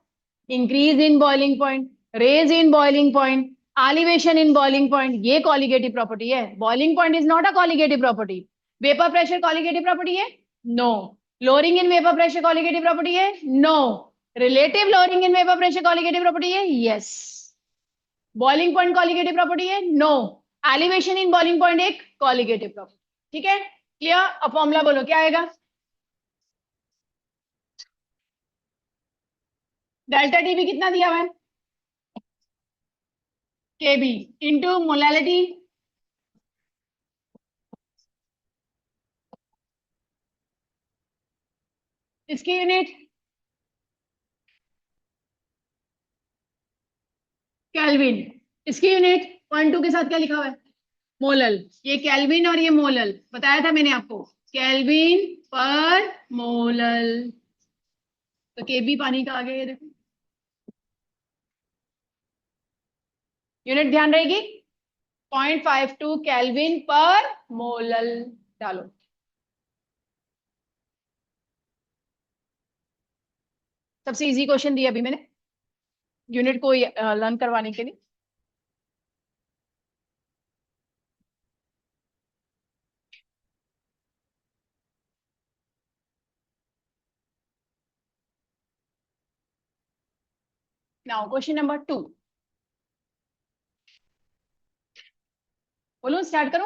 A: increase in boiling point, raise in boiling point, elevation in boiling point, ये कॉलिगेटिव प्रॉपर्टी है। Boiling point is not a colligative property. Vapour pressure colligative property है, no. Lowering in vapour pressure colligative property है, no. Relative lowering in vapour pressure colligative property है, yes. Boiling point colligative property है, no. Elevation in boiling point एक colligative property, ठीक है clear. अब formula बोलो क्या आएगा। डेल्टा टीबी कितना दिया हुआ है, केबी इंटू मोलैलिटी, इसकी यूनिट केल्विन, इसकी यूनिट 0.2 के साथ क्या लिखा हुआ है, मोलल। ये केल्विन और ये मोलल बताया था मैंने आपको, केल्विन पर मोलल। तो केबी पानी का आ गया, ये देखो यूनिट ध्यान रहेगी, 0.52 केल्विन पर मोलल। डालो, सबसे इजी क्वेश्चन दिया अभी मैंने यूनिट को लर्न करवाने के लिए। नाउ क्वेश्चन नंबर 2, बोलो स्टार्ट करो।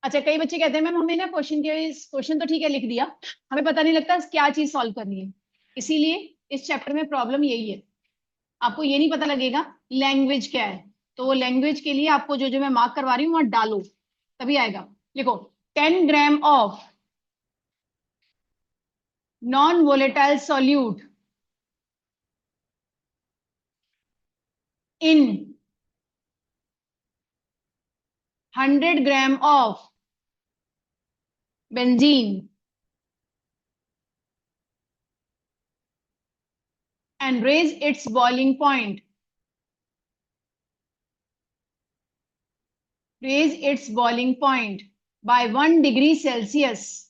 A: अच्छा, कई बच्चे कहते हैं मैम हमें ना क्वेश्चन तो ठीक है लिख दिया, हमें पता नहीं लगता क्या चीज सॉल्व करनी है। इसीलिए इस चैप्टर में प्रॉब्लम यही है, आपको ये नहीं पता लगेगा लैंग्वेज क्या है। तो वो लैंग्वेज के लिए आपको जो जो मैं मार्क करवा रही हूँ वहां डालो, तभी आएगा। लिखो 10 gram of non volatile solute in 100 gram of benzene and raise its boiling point raise its boiling point by 1 degree Celsius.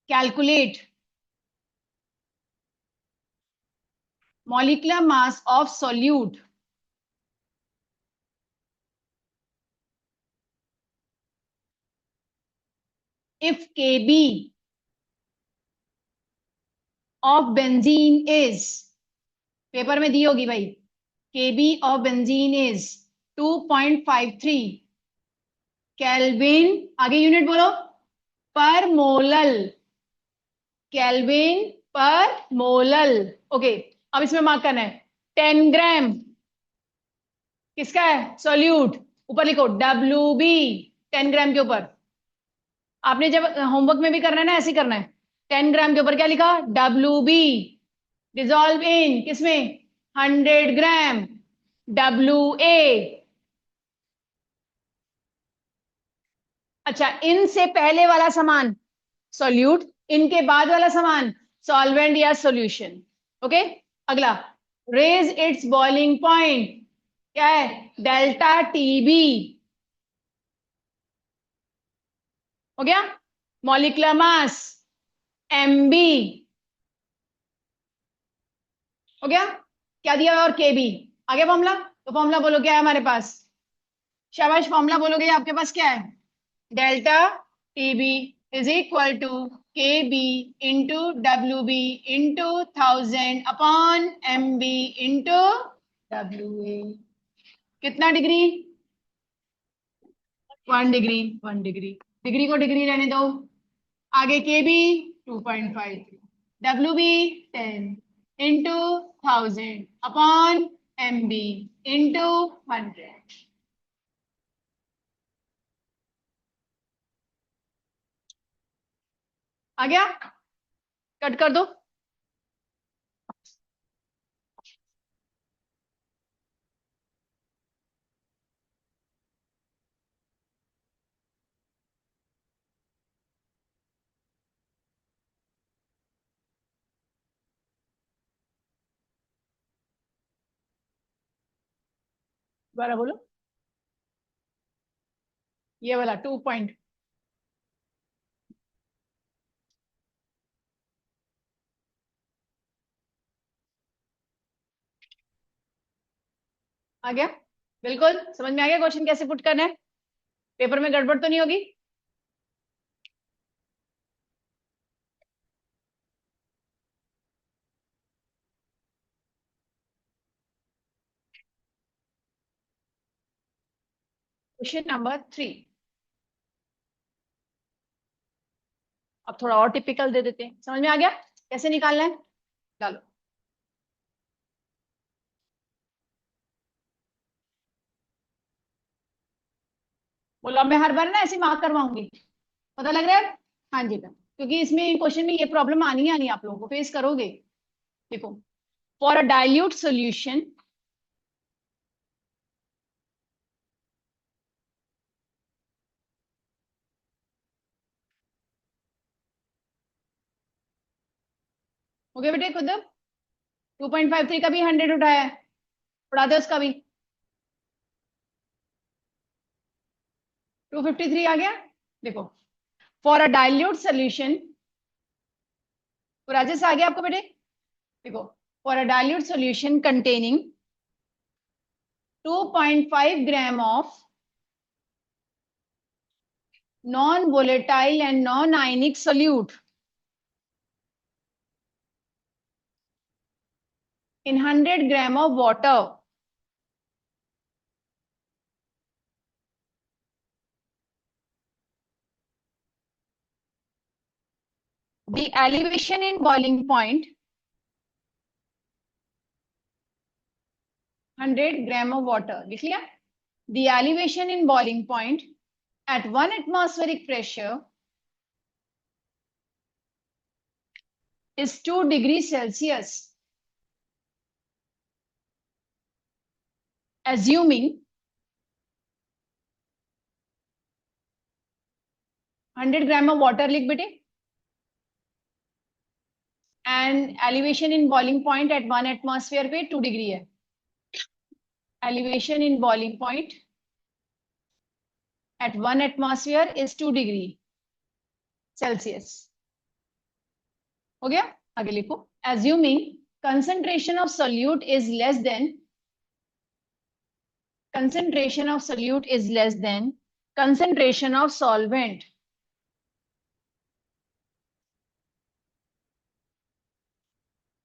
A: Calculate molecular mass of solute if Kb of benzene is, paper में दी होगी भाई, Kb of benzene is 2.53 Kelvin, आगे unit बोलो, पर molal, kelvin पर molal. Okay, अब इसमें mark करना है 10 ग्राम किसका है, सोल्यूट, ऊपर लिखो WB 10 ग्राम के ऊपर. आपने जब होमवर्क में भी करना है ना, ऐसे ही करना है. 10 ग्राम के ऊपर क्या लिखा, WB डिजोल्व इन किसमें, 100 ग्राम WA. अच्छा, इन से पहले वाला सामान सॉल्यूट, इनके बाद वाला सामान सॉल्वेंट या सॉल्यूशन. ओके, अगला रेज इट्स बॉइलिंग पॉइंट, क्या है, डेल्टा TB. हो गया. Molecular mass MB. हो गया. क्या दिया और KB. आगे फॉर्मूला, तो फॉर्मूला बोलो क्या है हमारे पास, शाबाश, फॉर्मूला बोलोगे आपके पास क्या है, delta TB is equal to KB into WB into 1000 upon MB into WA. कितना डिग्री, 1 डिग्री, 1 डिग्री, डिग्री को डिग्री रहने दो. आगे KB 2.53, WB 10 into 1000 upon MB into 100. आ गया, कट कर दो. दोबारा बोलो, ये वाला 2 पॉइंट. आ गया, बिल्कुल समझ में आ गया क्वेश्चन कैसे पुट करना है, पेपर में गड़बड़ तो नहीं होगी. Question number 3. अब थोड़ा और टिपिकल दे देते हैं, समझ में आ गया कैसे निकालना है, डालो. बोलो, अब मैं हर बार ना ऐसे मार्क करवाऊंगी, पता लग रहा है. हाँ जी मैम, क्योंकि इसमें क्वेश्चन में ये प्रॉब्लम आनी आनी आप लोगों को फेस करोगे. देखो, फॉर अ डाइल्यूट सोल्यूशन, हो गया बेटे खुद, 2.53 का भी 100 उठाया है, उड़ा दे उसका भी, 253 आ गया. देखो, for a dilute solution, Rajesh आ गया आपको बेटे. देखो, for a dilute solution containing 2.5 gram of non volatile and non ionic solute in 100 gram of water, the elevation in boiling point 100 gram of water, लिख लिया. The elevation in boiling point at 1 atmospheric pressure is 2 degrees Celsius, assuming 100 gram of water लिख बेटे, and elevation in boiling point at 1 atmosphere पे 2 degree है. elevation in boiling point at 1 atmosphere is 2 degree Celsius. हो गया? आगे लिखो. Assuming concentration of solute is less than concentration of solvent.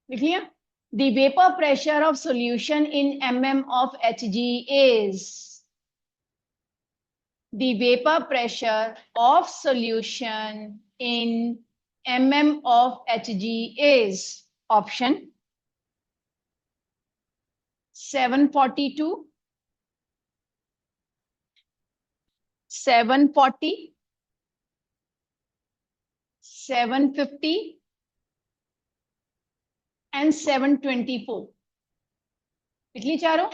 A: लिख लिया? The vapor pressure of solution in mm of Hg is. The vapor pressure of solution in mm of Hg is option 742, 740, 750 and 724. लिख ली चारों?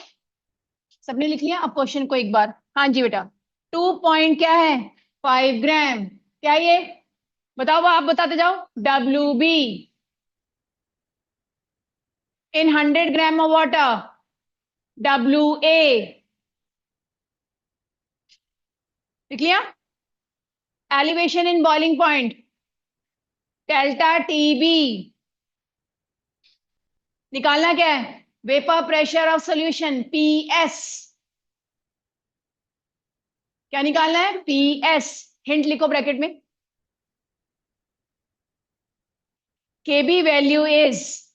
A: सबने लिख लिया? अब question को एक बार. हाँ जी बेटा. 2 पॉइंट क्या है? 5 ग्राम. क्या ये? बताओ, आप बताते जाओ. WB in 100 gram of water. WA. लिख लिया? Elevation in boiling point. Delta TB. निकालना क्या है? Vapour pressure of solution PS. क्या निकालना है? PS. हिंट लिखो ब्रैकेट में. KB value is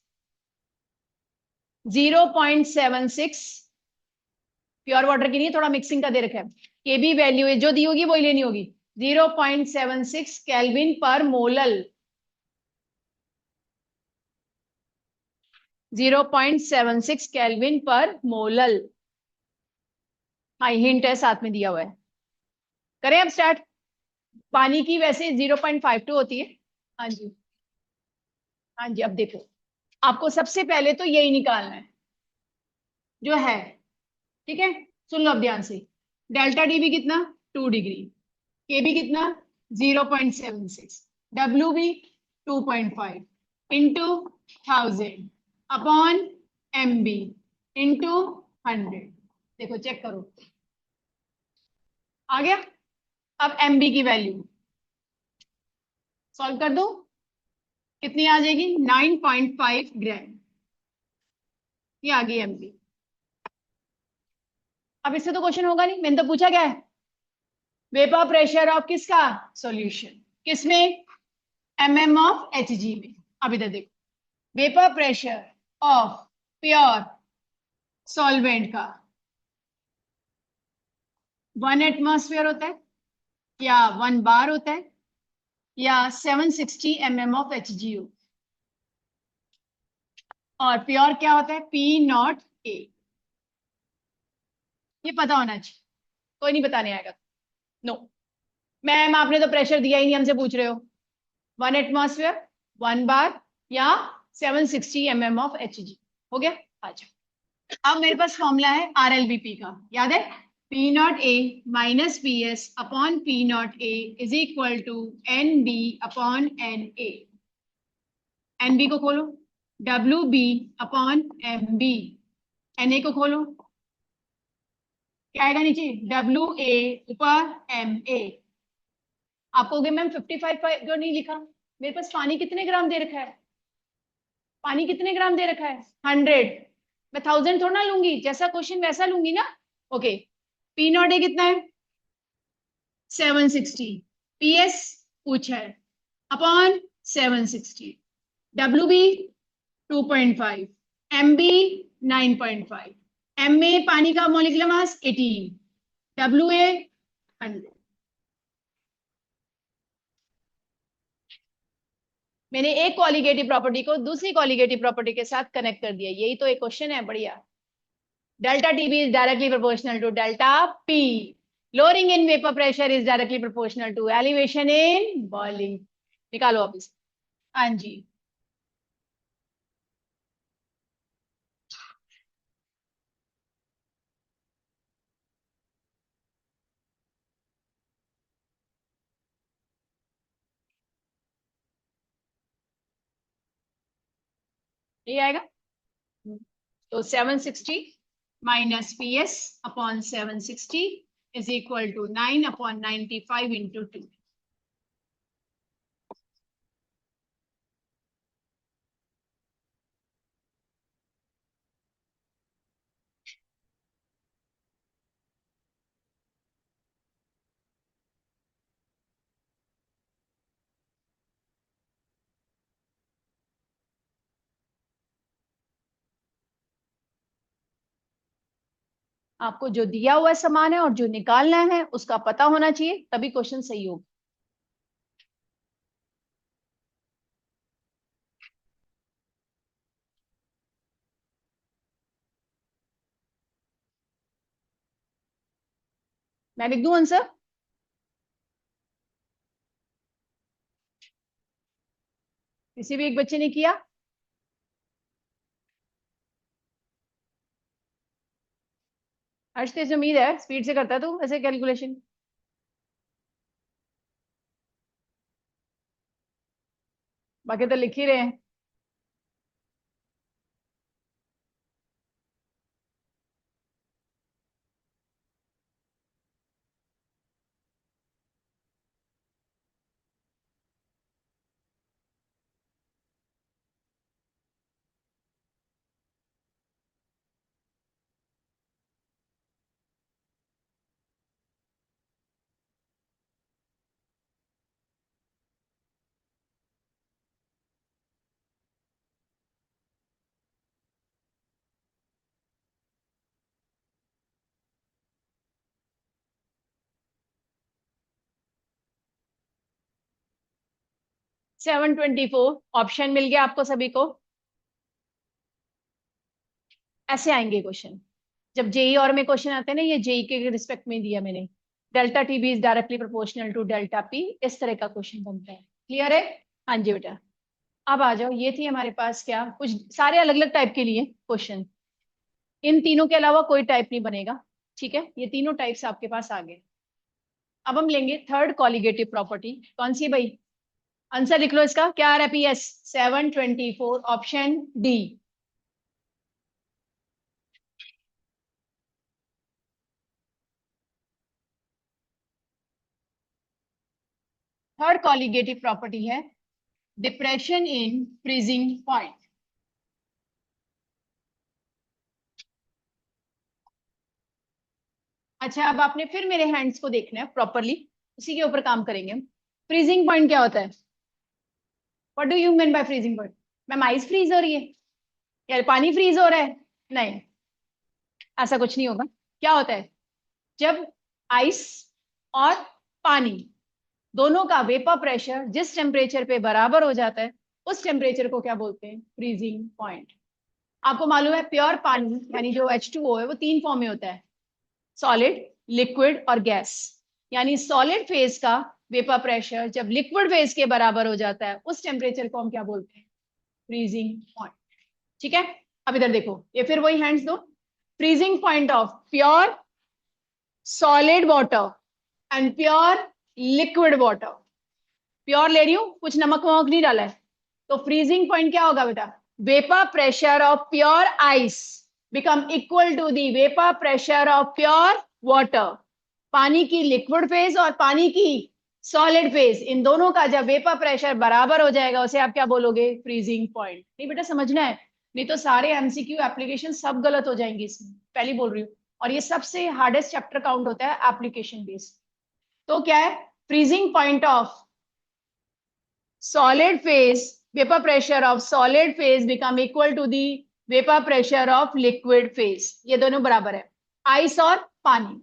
A: 0.76. Pure water की नहीं, थोड़ा मिक्सिंग का दे रखा है. KB वैल्यू इज, जो दी होगी वही लेनी होगी, 0.76 केल्विन पर मोलल. 0.76 केल्विन पर मोलल. हाँ, हिंट है, साथ में दिया हुआ है. करें अब स्टार्ट. पानी की वैसे 0.52 होती है. हाँ जी, हाँ जी. अब देखो, आपको सबसे पहले तो यही निकालना है जो है. ठीक है, सुन लो अब ध्यान से. डेल्टा DB कितना? 2 डिग्री. KB कितना? 0.76. WB 2.5 into 1000 upon MB into 100. देखो, चेक करो, आ गया? अब MB की वैल्यू सॉल्व कर दो. कितनी आ जाएगी? 9.5 ग्राम. ये आ गई MB. अब इससे तो क्वेश्चन होगा नहीं, मैंने तो पूछा क्या है? वेपर प्रेशर ऑफ किसका? सॉल्यूशन. किसमें? mm ऑफ Hg में. अब इधर देखो, vapour pressure of pure solvent का 1 एटमॉस्फेयर होता है या 1 बार होता है या 760 mm ऑफ Hg हो. और प्योर क्या होता है? P0A. ये पता होना चाहिए. कोई नहीं बताने आएगा. नो मैम, आपने तो प्रेशर दिया ही नहीं, हमसे पूछ रहे हो. 1 एटमॉस्फेयर, 1 बार या 760 mm ऑफ Hg. हो गया? अच्छा, अब मेरे पास फॉर्मूला है RLBP का, याद है? P0A minus PS upon P0A is equal to NB upon NA. NB को खोलो. WB upon MB. NA को खोलो. क्या आएगा नीचे? WA ऊपर MA. आप कहोगे मैम 55 क्यों नहीं लिखा? मेरे पास पानी कितने ग्राम दे रखा है? पानी कितने ग्राम दे रखा है? 100. मैं 1000 थोड़ा ना लूंगी, जैसा क्वेश्चन वैसा लूंगी ना. ओके. P0A कितना है? 760. PS पूछा है अपॉन 760. WB 2.5. MB 9.5. MA पानी का मॉलिक्यूलर मास 18. WA 100. मैंने एक कॉलिगेटिव प्रॉपर्टी को दूसरी कॉलिगेटिव प्रॉपर्टी के साथ कनेक्ट कर दिया. यही तो एक क्वेश्चन है. बढ़िया. Delta TB is directly proportional to delta P. Lowering in vapor pressure is directly proportional to elevation in boiling. निकालो आप इसे. हाँ जी, ये आएगा. तो 760 minus PS upon 760 is equal to 9 upon 95 into 2. आपको जो दिया हुआ समान है और जो निकालना है उसका पता होना चाहिए, तभी क्वेश्चन सही होगा। मैं लिख दूं आंसर? किसी भी एक बच्चे ने किया? हर्ष, तेज उम्मीद है स्पीड से करता है तू ऐसे कैलकुलेशन। बाकी तो लिख ही रहे हैं। 724 ऑप्शन मिल गया आपको सभी को। ऐसे आएंगे क्वेश्चन जब जेई और में क्वेश्चन आते हैं ना, ये जेई के रिस्पेक्ट में दिया मैंने। Delta T B is directly proportional to delta P, इस तरह का क्वेश्चन बनता है। क्लियर है? हाँ जी बेटा। अब आ जाओ, ये थी हमारे पास क्या कुछ सारे अलग अलग टाइप के लिए क्वेश्चन। इन तीनों के अलावा कोई टाइप नहीं बनेगा। ठीक है, ये तीनों टाइप्स आपके पास आ गए। अब हम लेंगे थर्ड कॉलिगेटिव प्रॉपर्टी। कौन सी भाई? आंसर लिख लो इसका, क्या आ रहा है? PS 724 option D. Third colligative property है डिप्रेशन इन फ्रीजिंग पॉइंट। अच्छा, अब आपने फिर मेरे हैंड्स को देखना है प्रॉपरली, उसी के ऊपर काम करेंगे हम। फ्रीजिंग पॉइंट क्या होता है? What do you mean by freezing point? Ma'am ice freeze हो रही है या पानी फ्रीज हो रहा है? नहीं, ऐसा कुछ नहीं होगा। क्या होता है, जब आइस और पानी दोनों का वेपर प्रेशर जिस टेम्परेचर पे बराबर हो जाता है, उस टेम्परेचर को क्या बोलते हैं? Freezing point. आपको मालूम है प्योर पानी यानी जो H2O है वो तीन फॉर्म में होता है, सॉलिड, लिक्विड और गैस। यानी सॉलिड फेज का वेपर प्रेशर जब लिक्विड फेज के बराबर हो जाता है, उस टेम्परेचर को हम क्या बोलते हैं? Freezing point. ठीक है, अब इधर देखो, ये फिर वही हैंड्स दो। Freezing point of pure solid water and pure liquid water. Pure ले रही हूं, कुछ नमक वमक नहीं डाला है, तो फ्रीजिंग पॉइंट क्या होगा बेटा? Vapour pressure of pure ice become equal to the vapour pressure of pure water. पानी की लिक्विड फेज और पानी की सॉलिड फेज, इन दोनों का जब वेपर प्रेशर बराबर हो जाएगा, उसे आप क्या बोलोगे? Freezing point. नहीं बेटा, समझना है, नहीं तो सारे एमसीक्यू एप्लीकेशन सब गलत हो जाएंगे इसमें, पहली बोल रही हूँ। और ये सबसे हार्डेस्ट चैप्टर काउंट होता है एप्लीकेशन बेस्ड। तो क्या है? Freezing point of solid phase, vapor pressure of solid phase become equal to the vapor pressure of liquid phase। ये दोनों बराबर है, आइस और पानी।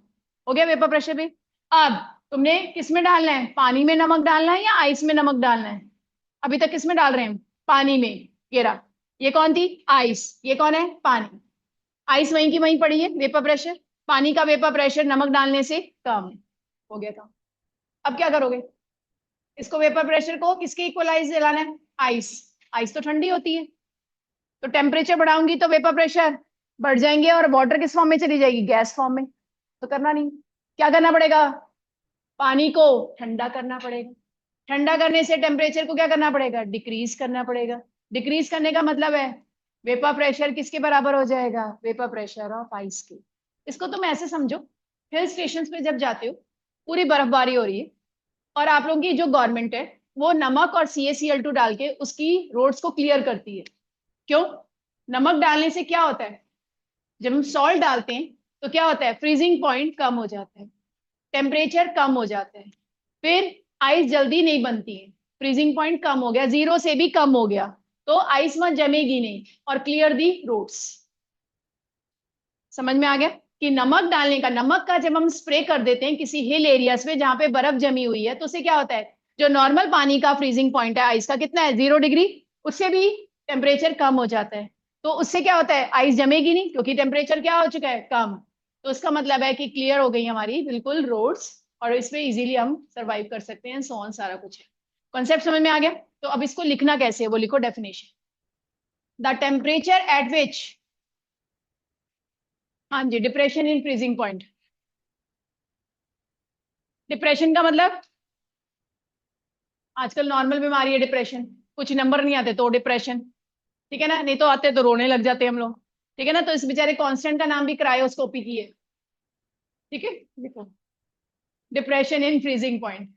A: हो गया वेपर प्रेशर भी। अब तुमने किस में डालना है? पानी में नमक डालना है या आइस में नमक डालना है? अभी तक किस में डाल रहे हैं? पानी में। ये रहा, ये कौन थी? आइस। ये कौन है? पानी। आइस वहीं की वहीं पड़ी है, वेपर प्रेशर। पानी का वेपर प्रेशर नमक डालने से कम। हो गया काम। अब क्या करोगे? इसको वेपर प्रेशर को किसके इक्वलाइज दिलाना है? आइस। आइस तो ठंडी होती है, तो टेम्परेचर बढ़ाऊंगी तो वेपर प्रेशर बढ़ जाएंगे और वाटर किस फॉर्म में चली जाएगी? गैस फॉर्म में। तो करना नहीं, क्या करना पड़ेगा? पानी को ठंडा करना पड़ेगा। ठंडा करने से टेम्परेचर को क्या करना पड़ेगा? डिक्रीज करना पड़ेगा। डिक्रीज करने का मतलब है वेपर प्रेशर किसके बराबर हो जाएगा? वेपर प्रेशर ऑफ आइस के। इसको तुम ऐसे समझो, हिल स्टेशन पे जब जाते हो, पूरी बर्फबारी हो रही है, और आप लोगों की जो गवर्नमेंट है वो नमक और CaCl2 डाल के उसकी रोड्स को क्लियर करती है। क्यों? नमक डालने से क्या होता है? जब हम सॉल्ट डालते हैं तो क्या होता है? फ्रीजिंग पॉइंट कम हो जाता है, टेम्परेचर कम हो जाता है, फिर आइस जल्दी नहीं बनती है, फ्रीजिंग पॉइंट कम हो गया, 0 से भी कम हो गया, तो आइस में जमेगी नहीं और क्लियर दी रोड्स। समझ में आ गया कि नमक डालने का, नमक का जब हम स्प्रे कर देते हैं किसी हिल एरियाज में जहां पे बर्फ जमी हुई है, तो उससे क्या होता है? जो नॉर्मल पानी का फ्रीजिंग पॉइंट है आइस का कितना है? 0 डिग्री, उससे भी टेम्परेचर कम हो जाता है। तो उससे क्या होता है? आइस जमेगी नहीं, क्योंकि टेम्परेचर क्या हो चुका है? कम। तो उसका मतलब है कि क्लियर हो गई हमारी बिल्कुल रोड्स, और इसमें इजीली हम सर्वाइव कर सकते हैं, सो ऑन सारा कुछ है। कॉन्सेप्ट समझ में आ गया? तो अब इसको लिखना कैसे है वो लिखो, definition. The temperature at which, हाँ जी, depression in freezing point. Depression का मतलब आजकल नॉर्मल बीमारी है डिप्रेशन, कुछ नंबर नहीं आते तो डिप्रेशन, ठीक है ना, नहीं तो आते तो रोने लग जाते हम लोग, ठीक है ना। तो इस बेचारे कांस्टेंट का नाम भी क्रायोस्कोपी की है, ठीक है। देखो, depression in freezing point.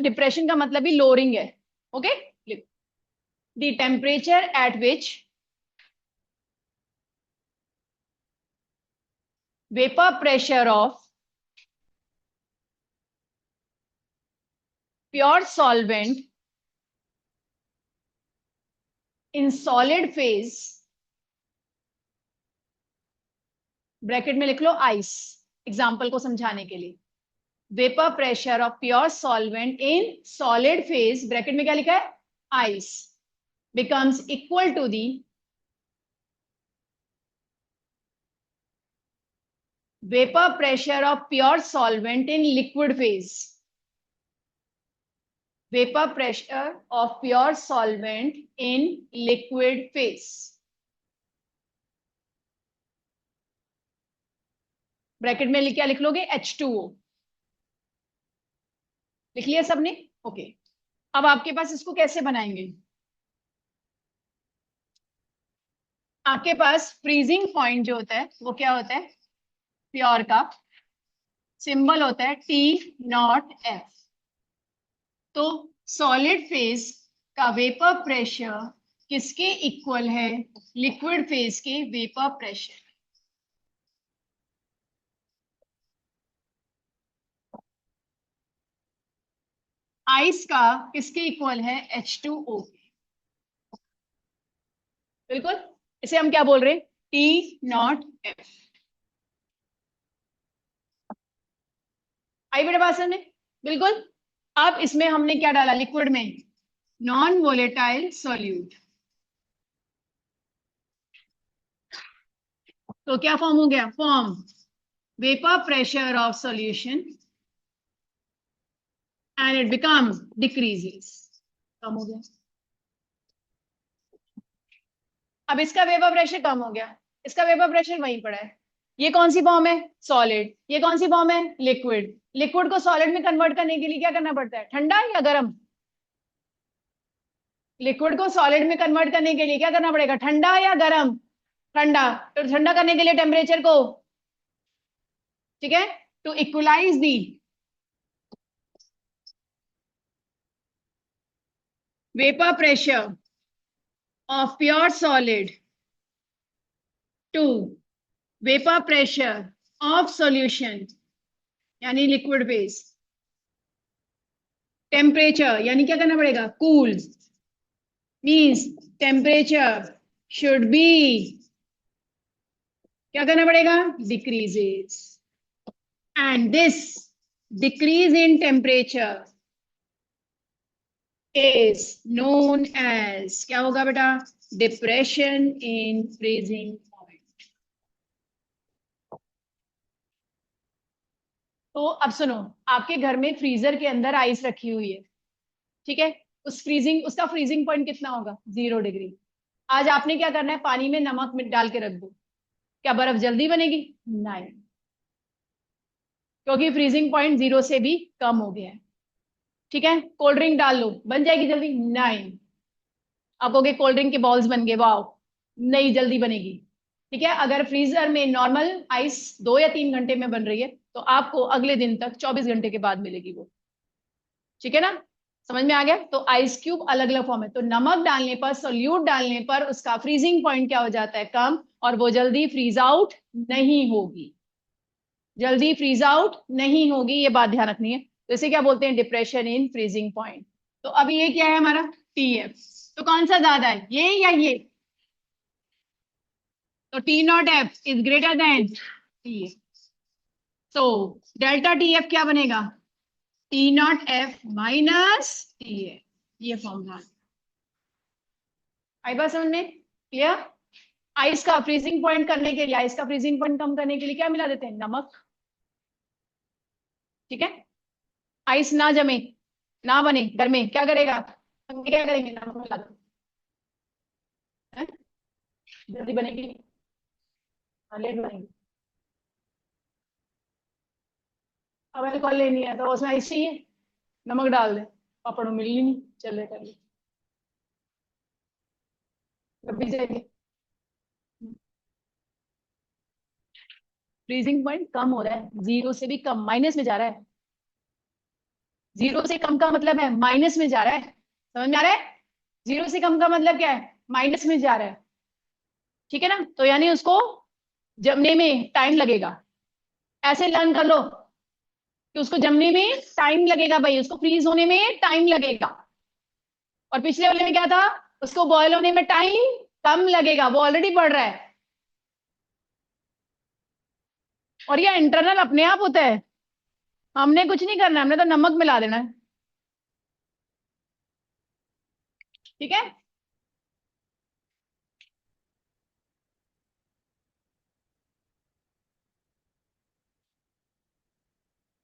A: Depression का मतलब ही लोअरिंग है, okay. The temperature at which vapour pressure of pure solvent in solid phase, bracket में लिख लो आइस, एग्जाम्पल को समझाने के लिए। Vapour pressure of pure solvent in solid phase, bracket में क्या लिखा है? Ice, becomes equal to the vapor pressure of pure solvent in liquid phase. Vapor pressure of pure solvent in liquid phase. Bracket में क्या लिख लोगे? H2O। लिख लिया सबने? ओके। अब आपके पास इसको कैसे बनाएंगे? आपके पास फ्रीजिंग पॉइंट जो होता है वो क्या होता है? प्योर का सिंबल होता है T0F। तो सॉलिड फेज का वेपर प्रेशर किसके इक्वल है? लिक्विड फेज के वेपर प्रेशर। आइस का किसके इक्वल है? H2O। बिल्कुल। इसे हम क्या बोल रहे हैं? T0F। आई बेटा बात समझ? बिल्कुल। अब इसमें हमने क्या डाला लिक्विड में? Non volatile solute. तो क्या फॉर्म हो गया? Form vapour pressure of solution and it become decreases, कम हो गया। अब इसका वेपर प्रेशर कम हो गया, इसका वेपर प्रेशर वहीं पड़ा है। ये कौन सी फॉर्म है? सॉलिड। ये कौन सी फॉर्म है? लिक्विड। लिक्विड को सॉलिड में कन्वर्ट करने के लिए क्या करना पड़ता है? ठंडा या गर्म? लिक्विड को सॉलिड में कन्वर्ट करने के लिए क्या करना पड़ेगा? ठंडा या गर्म? ठंडा। तो ठंडा करने के लिए टेम्परेचर को, ठीक है, to equalise the vapour pressure of pure solid to vapour pressure of solution यानी लिक्विड फेज, टेम्परेचर यानी क्या करना पड़ेगा? Cool, means temperature should be, क्या करना पड़ेगा? Decreases. And this decrease in temperature is known as, क्या होगा बेटा? Depression in freezing point. तो अब सुनो, आपके घर में फ्रीजर के अंदर आइस रखी हुई है, ठीक है, उसका फ्रीजिंग पॉइंट कितना होगा? 0 डिग्री। आज आपने क्या करना है? पानी में नमक डाल के रख दो, क्या बर्फ जल्दी बनेगी? नहीं, क्योंकि फ्रीजिंग पॉइंट 0 से भी कम हो गया है, ठीक है, कोल्ड ड्रिंक डाल लो, बन जाएगी जल्दी? नहीं। आप कहोगे कोल्ड ड्रिंक के बॉल्स बन गए, वाओ, नहीं जल्दी बनेगी। ठीक है, अगर फ्रीजर में नॉर्मल आइस 2 या 3 घंटे में बन रही है तो आपको अगले दिन तक 24 घंटे के बाद मिलेगी वो। ठीक है ना, समझ में आ गया? तो आइस क्यूब अलग अलग फॉर्म है, तो नमक डालने पर, सोल्यूट डालने पर उसका फ्रीजिंग पॉइंट क्या हो जाता है? कम, और वो जल्दी फ्रीज आउट नहीं होगी, जल्दी फ्रीज आउट नहीं होगी, ये बात ध्यान रखनी है। तो इसे क्या बोलते हैं? Depression in freezing point. तो अब ये क्या है हमारा? टीएफ। तो कौन सा ज्यादा है, ये या ये? तो T naught F is greater than T. तो डेल्टा टी एफ क्या बनेगा? T naught F minus T A, ये फॉर्मूला। आई बात समझ में? क्लियर? आइस का फ्रीजिंग पॉइंट करने के लिए, आइस का फ्रीजिंग पॉइंट कम करने के लिए क्या मिला देते हैं? नमक। ठीक है, आइस ना जमे, ना बने घर में, क्या करेगा? हम क्या करेंगे? नमक मिला दो, हैं? जल्दी बनेगी? हाँ, लेट बनेगी। अब अल्कोहल लेनी है तो उसमें आइस चाहिए, नमक डाल दे, पापड़ में मिल ही नहीं, चले कर ले, कभी जाएगी। फ्रीजिंग पॉइंट कम हो रहा है, जीरो से भी कम, माइनस में जा रहा है। जीरो से कम का मतलब है माइनस में जा रहा है, समझ में आ रहा है? जीरो से कम का मतलब क्या है? माइनस में जा रहा है। ठीक है ना, तो यानी उसको जमने में टाइम लगेगा। ऐसे लर्न कर लो कि उसको जमने में टाइम लगेगा भाई, उसको फ्रीज होने में टाइम लगेगा। और पिछले वाले में क्या था? उसको बॉयल होने में टाइम कम लगेगा, वो ऑलरेडी बढ़ रहा है। और ये इंटरनल अपने आप होता है, हमने कुछ नहीं करना है, हमने तो नमक मिला देना है। ठीक है,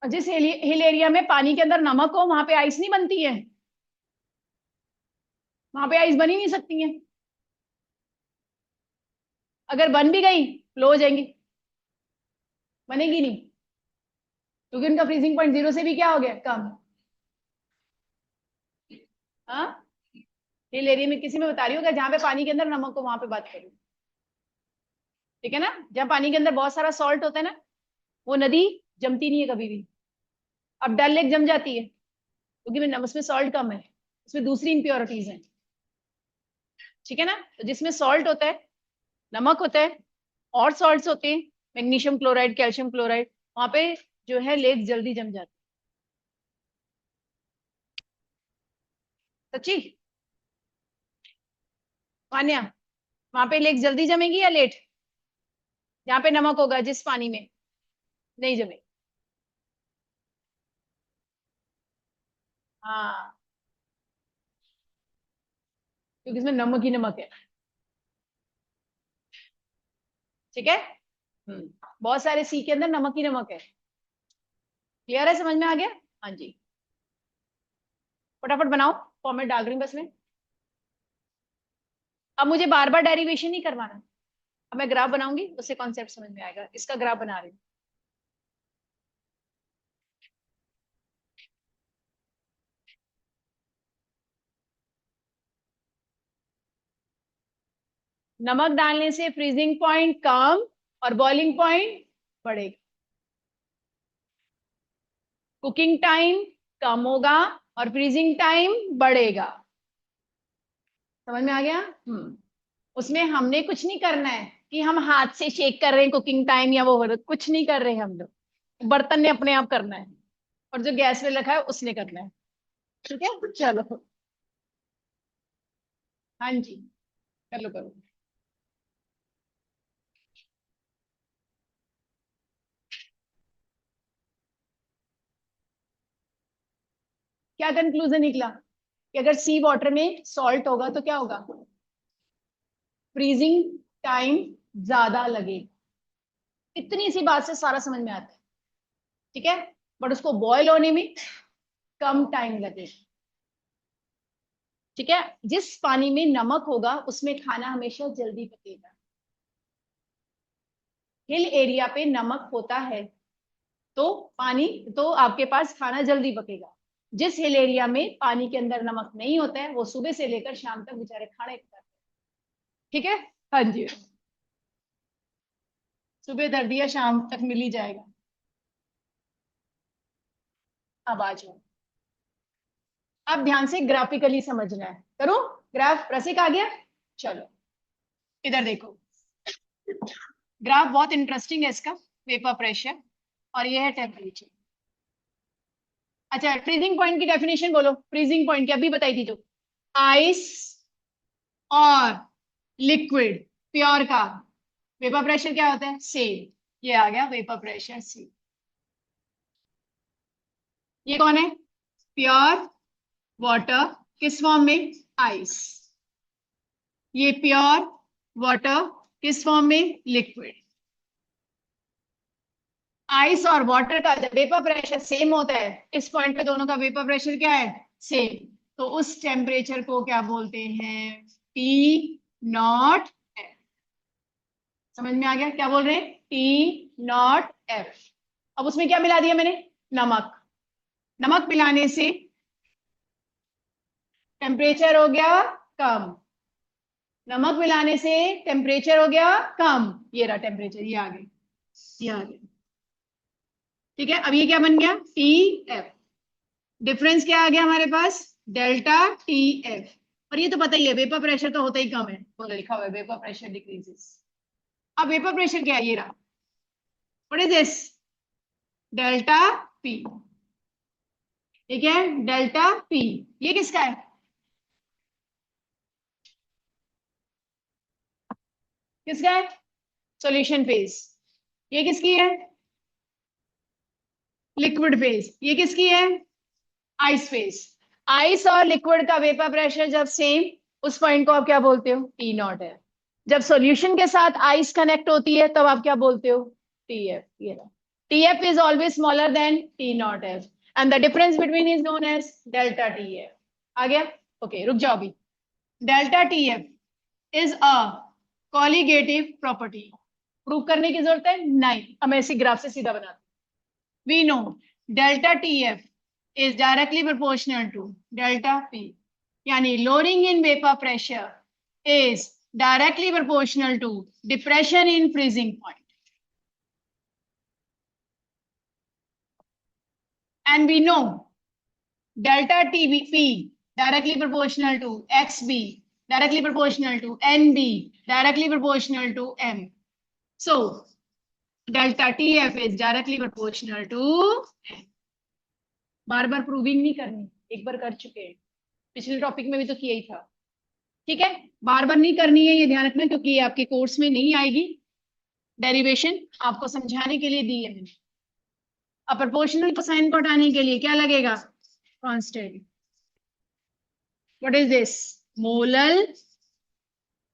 A: और जिस हिल एरिया में पानी के अंदर नमक हो वहां पे आइस नहीं बनती है, वहां पे आइस बन ही नहीं सकती है। अगर बन भी गई फ्लो हो जाएंगी, बनेगी नहीं, क्योंकि उनका फ्रीजिंग पॉइंट जीरो से भी क्या हो गया? कम। हाँ, हिल एरिया में किसी में बता रही हूँ, जहां पे पानी के अंदर नमक हो वहां पे बात करूँ। ठीक है ना, जहाँ पानी के अंदर बहुत सारा सॉल्ट होता है ना, वो नदी जमती नहीं है कभी भी। अब डल लेक जम जाती है क्योंकि उसमें सॉल्ट कम है, उसमें दूसरी इम्प्योरिटीज हैं। ठीक है ना, तो जिसमें सॉल्ट होता है, नमक होता है, और सॉल्ट्स होते हैं, मैग्नीशियम क्लोराइड, कैल्शियम क्लोराइड, वहां पे जो है लेक जल्दी जम जाती है। सच्ची मान्या, वहां पे लेक जल्दी जमेगी या लेट? जहाँ पे नमक होगा, जिस पानी में नहीं जमे। हाँ, क्योंकि इसमें नमक ही नमक है। ठीक है, बहुत सारे सी के अंदर नमक ही नमक है। क्लियर है, समझ में आ गया? हाँ जी, फटाफट बनाओ, फॉर्मेट डाल रही हूँ बस में। अब मुझे बार बार डेरिवेशन नहीं करवाना, अब मैं ग्राफ बनाऊंगी, उससे कॉन्सेप्ट समझ में आएगा। इसका ग्राफ बना रही हूँ। नमक डालने से फ्रीजिंग पॉइंट कम और बॉइलिंग पॉइंट बढ़ेगा, कुकिंग टाइम कम होगा और फ्रीजिंग टाइम बढ़ेगा। समझ में आ गया? उसमें हमने कुछ नहीं करना है कि हम हाथ से शेक कर रहे हैं कुकिंग टाइम या वो हो रहा है, कुछ नहीं कर रहे हैं हम लोग, बर्तन ने अपने आप करना है, और जो गैस पे रखा है उसने करना है। ठीक है, चलो। हाँ जी, कर लो करो। क्या कंक्लूजन निकला? कि अगर सी वाटर में सॉल्ट होगा तो क्या होगा? फ्रीजिंग टाइम ज्यादा लगेगा। इतनी सी बात से सारा समझ में आता है। ठीक है, बट उसको बॉयल होने में कम टाइम लगेगा। ठीक है, जिस पानी में नमक होगा उसमें खाना हमेशा जल्दी पकेगा। हिल एरिया पे नमक होता है तो पानी, तो आपके पास खाना जल्दी पकेगा। जिस हिल एरिया में पानी के अंदर नमक नहीं होता है वो सुबह से लेकर शाम तक बेचारे खाने करते हैं। ठीक है, हाँ जी, सुबह दर दिया शाम तक मिल ही जाएगा। अब आ जाओ, अब ध्यान से ग्राफिकली समझना है, करो ग्राफ। रसिक आ गया, चलो इधर देखो, ग्राफ बहुत इंटरेस्टिंग है इसका। वेपर प्रेशर और ये है टेम्परेचर। अच्छा, फ्रीजिंग पॉइंट की डेफिनेशन बोलो, फ्रीजिंग पॉइंट की अभी बताई थी जो, आइस और लिक्विड प्योर का वेपर प्रेशर क्या होता है, सेम। ये आ गया वेपर प्रेशर सी। ये कौन है, प्योर वाटर किस फॉर्म में, आइस। ये प्योर वाटर किस फॉर्म में, लिक्विड। आइस और वाटर का जब वेपर प्रेशर सेम होता है, इस पॉइंट पे दोनों का वेपर प्रेशर क्या है, सेम, तो उस टेम्परेचर को क्या बोलते हैं, टी नॉट एफ। समझ में आ गया क्या बोल रहे हैं, टी नॉट एफ। अब उसमें क्या मिला दिया मैंने, नमक। नमक मिलाने से टेम्परेचर हो गया कम, नमक मिलाने से टेम्परेचर हो गया कम। ये रहा टेम्परेचर, ये आ गया, ये आ गया। ठीक है, अब ये क्या बन गया, टी एफ। डिफरेंस क्या आ गया हमारे पास, डेल्टा टी एफ। और ये तो पता ही है वेपर प्रेशर तो होता ही कम है, बोलो लिखा हुआ है वेपर प्रेशर डिक्रीजेस। अब वेपर प्रेशर क्या है, ये रहा, what is this, delta P. ठीक है, डेल्टा पी, ये किसका है, किसका है, सॉल्यूशन फेज। ये किसकी है, लिक्विड फेज। ये किसकी है, आइस फेज। आइस और लिक्विड का वेपर प्रेशर जब सेम, उस पॉइंट को आप क्या बोलते हो, टी नॉट है। जब सॉल्यूशन के साथ आइस कनेक्ट होती है तब आप क्या बोलते हो, टी एफ। ये T F is always smaller than T naught F and the difference between is known as delta T F. आ गया, ओके रुक जाओ अभी। Delta T F is a colligative property. Prove करने की जरूरत है नहीं, हम ऐसे ग्राफ से सीधा बनाते। We know delta TF is directly proportional to delta P. यानी lowering in vapor pressure is directly proportional to depression in freezing point. And we know delta TBP directly proportional to XB, directly proportional to NB, directly proportional to M. So delta TF is directly proportional to M. Bar bar proving नहीं करनी, एक बार कर चुके हैं, पिछले topic में भी तो किया ही था। ठीक है, बार बार नहीं करनी है, ये ध्यान रखना, क्योंकि ये आपके कोर्स में नहीं आएगी। डेरिवेशन आपको समझाने के लिए दी है मैंने। अब प्रोपोर्शनल को साइन को हटाने के लिए क्या लगेगा, constant. What is this, molal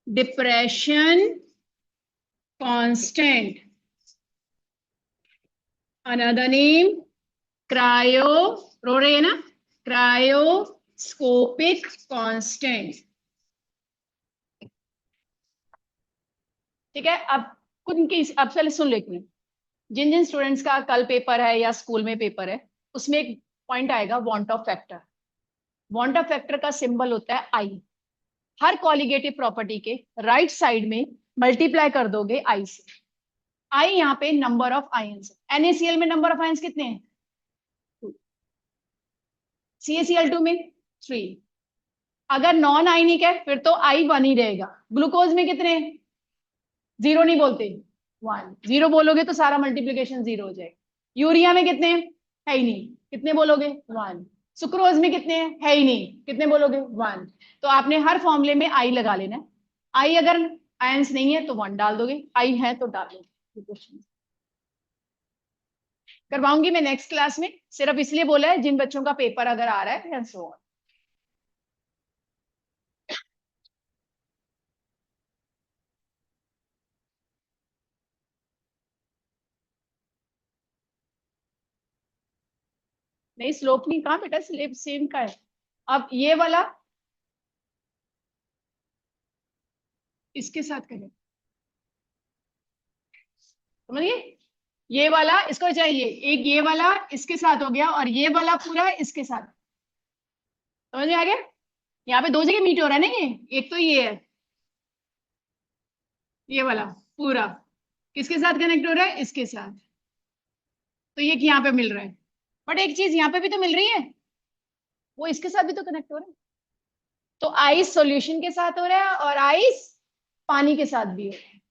A: depression constant, another name cryo, रो रहे हैं ना, क्रायोस्कोपिक कांस्टेंट। ठीक है, अब कुछ की अब चले सुन लेते, जिन जिन स्टूडेंट्स का कल पेपर है या स्कूल में पेपर है, उसमें एक पॉइंट आएगा want of factor. Want of factor का सिंबल होता है आई। हर कॉलिगेटिव प्रॉपर्टी के राइट साइड में मल्टीप्लाई कर दोगे आई से। आई यहाँ पे नंबर ऑफ आयंस, NaCl में नंबर ऑफ आयंस कितने हैं, 2, CaCl2 में 3। अगर नॉन आयनिक है फिर तो आई 1 ही रहेगा। ग्लूकोज में कितने हैं, 0 नहीं बोलते, 1। 0 बोलोगे तो सारा मल्टीप्लीकेशन 0 हो जाएगा। यूरिया में कितने हैं, है ही नहीं, कितने बोलोगे, 1। सुक्रोज में कितने हैं, है ही नहीं, कितने बोलोगे, 1। तो आपने हर फॉर्मूले में आई लगा लेना है। आई अगर आयंस नहीं है तो 1 डाल दोगे, आई है तो डाल दोगे। करवाऊंगी मैं नेक्स्ट क्लास में, सिर्फ इसलिए बोला है जिन बच्चों का पेपर अगर आ रहा है या सो ऑन। नहीं स्लोप नहीं कहा बेटा, स्लेप सेम का है। अब ये वाला इसके साथ करें, समझिए, ये वाला इसको चाहिए, एक ये वाला इसके साथ हो गया और ये वाला पूरा इसके साथ। समझ में आ गया? यहाँ पे दो जगह मीट हो रहा है ना, ये एक तो ये है, ये वाला पूरा किसके साथ कनेक्ट हो रहा है, इसके साथ। तो ये यहाँ पे मिल रहा है, बट एक चीज यहाँ पे भी तो मिल रही है, वो इसके साथ भी तो कनेक्ट हो रहा है। तो आइस सॉल्यूशन के साथ हो रहा है और आइस पानी के साथ भी हो रहा है।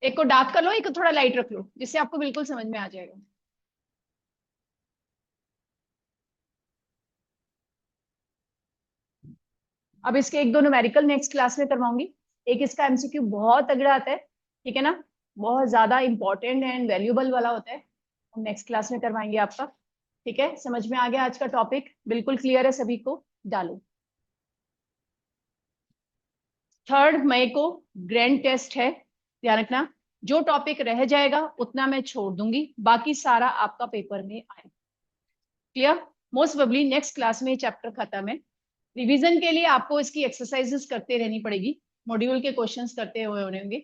A: एक को डार्क कर लो, एक को थोड़ा लाइट रख लो, जिससे आपको बिल्कुल समझ में आ जाएगा। अब इसके एक दो न्यूमेरिकल नेक्स्ट क्लास में करवाऊंगी। एक इसका एमसीक्यू बहुत तगड़ा आता है, ठीक है ना, बहुत ज्यादा इंपॉर्टेंट एंड वैल्यूबल वाला होता है, हम नेक्स्ट क्लास में करवाएंगे आपका। ठीक है, समझ में आ गया आज का टॉपिक, बिल्कुल क्लियर है सभी को? डालो। 3 मई को ग्रैंड टेस्ट है, ध्यान रखना। जो टॉपिक रह जाएगा उतना मैं छोड़ दूंगी, बाकी सारा आपका पेपर में आए। Clear? Most probably next class में चैप्टर खत्म है। रिवीजन के लिए आपको इसकी एक्सरसाइजेस करते रहनी पड़ेगी, मॉड्यूल के क्वेश्चंस करते हुए होंगे।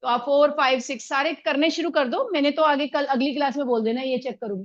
A: तो आप 4, 5, 6 सारे करने शुरू कर दो, मैंने तो आगे कल अगली क्लास में बोल देना ये चेक करूंगी।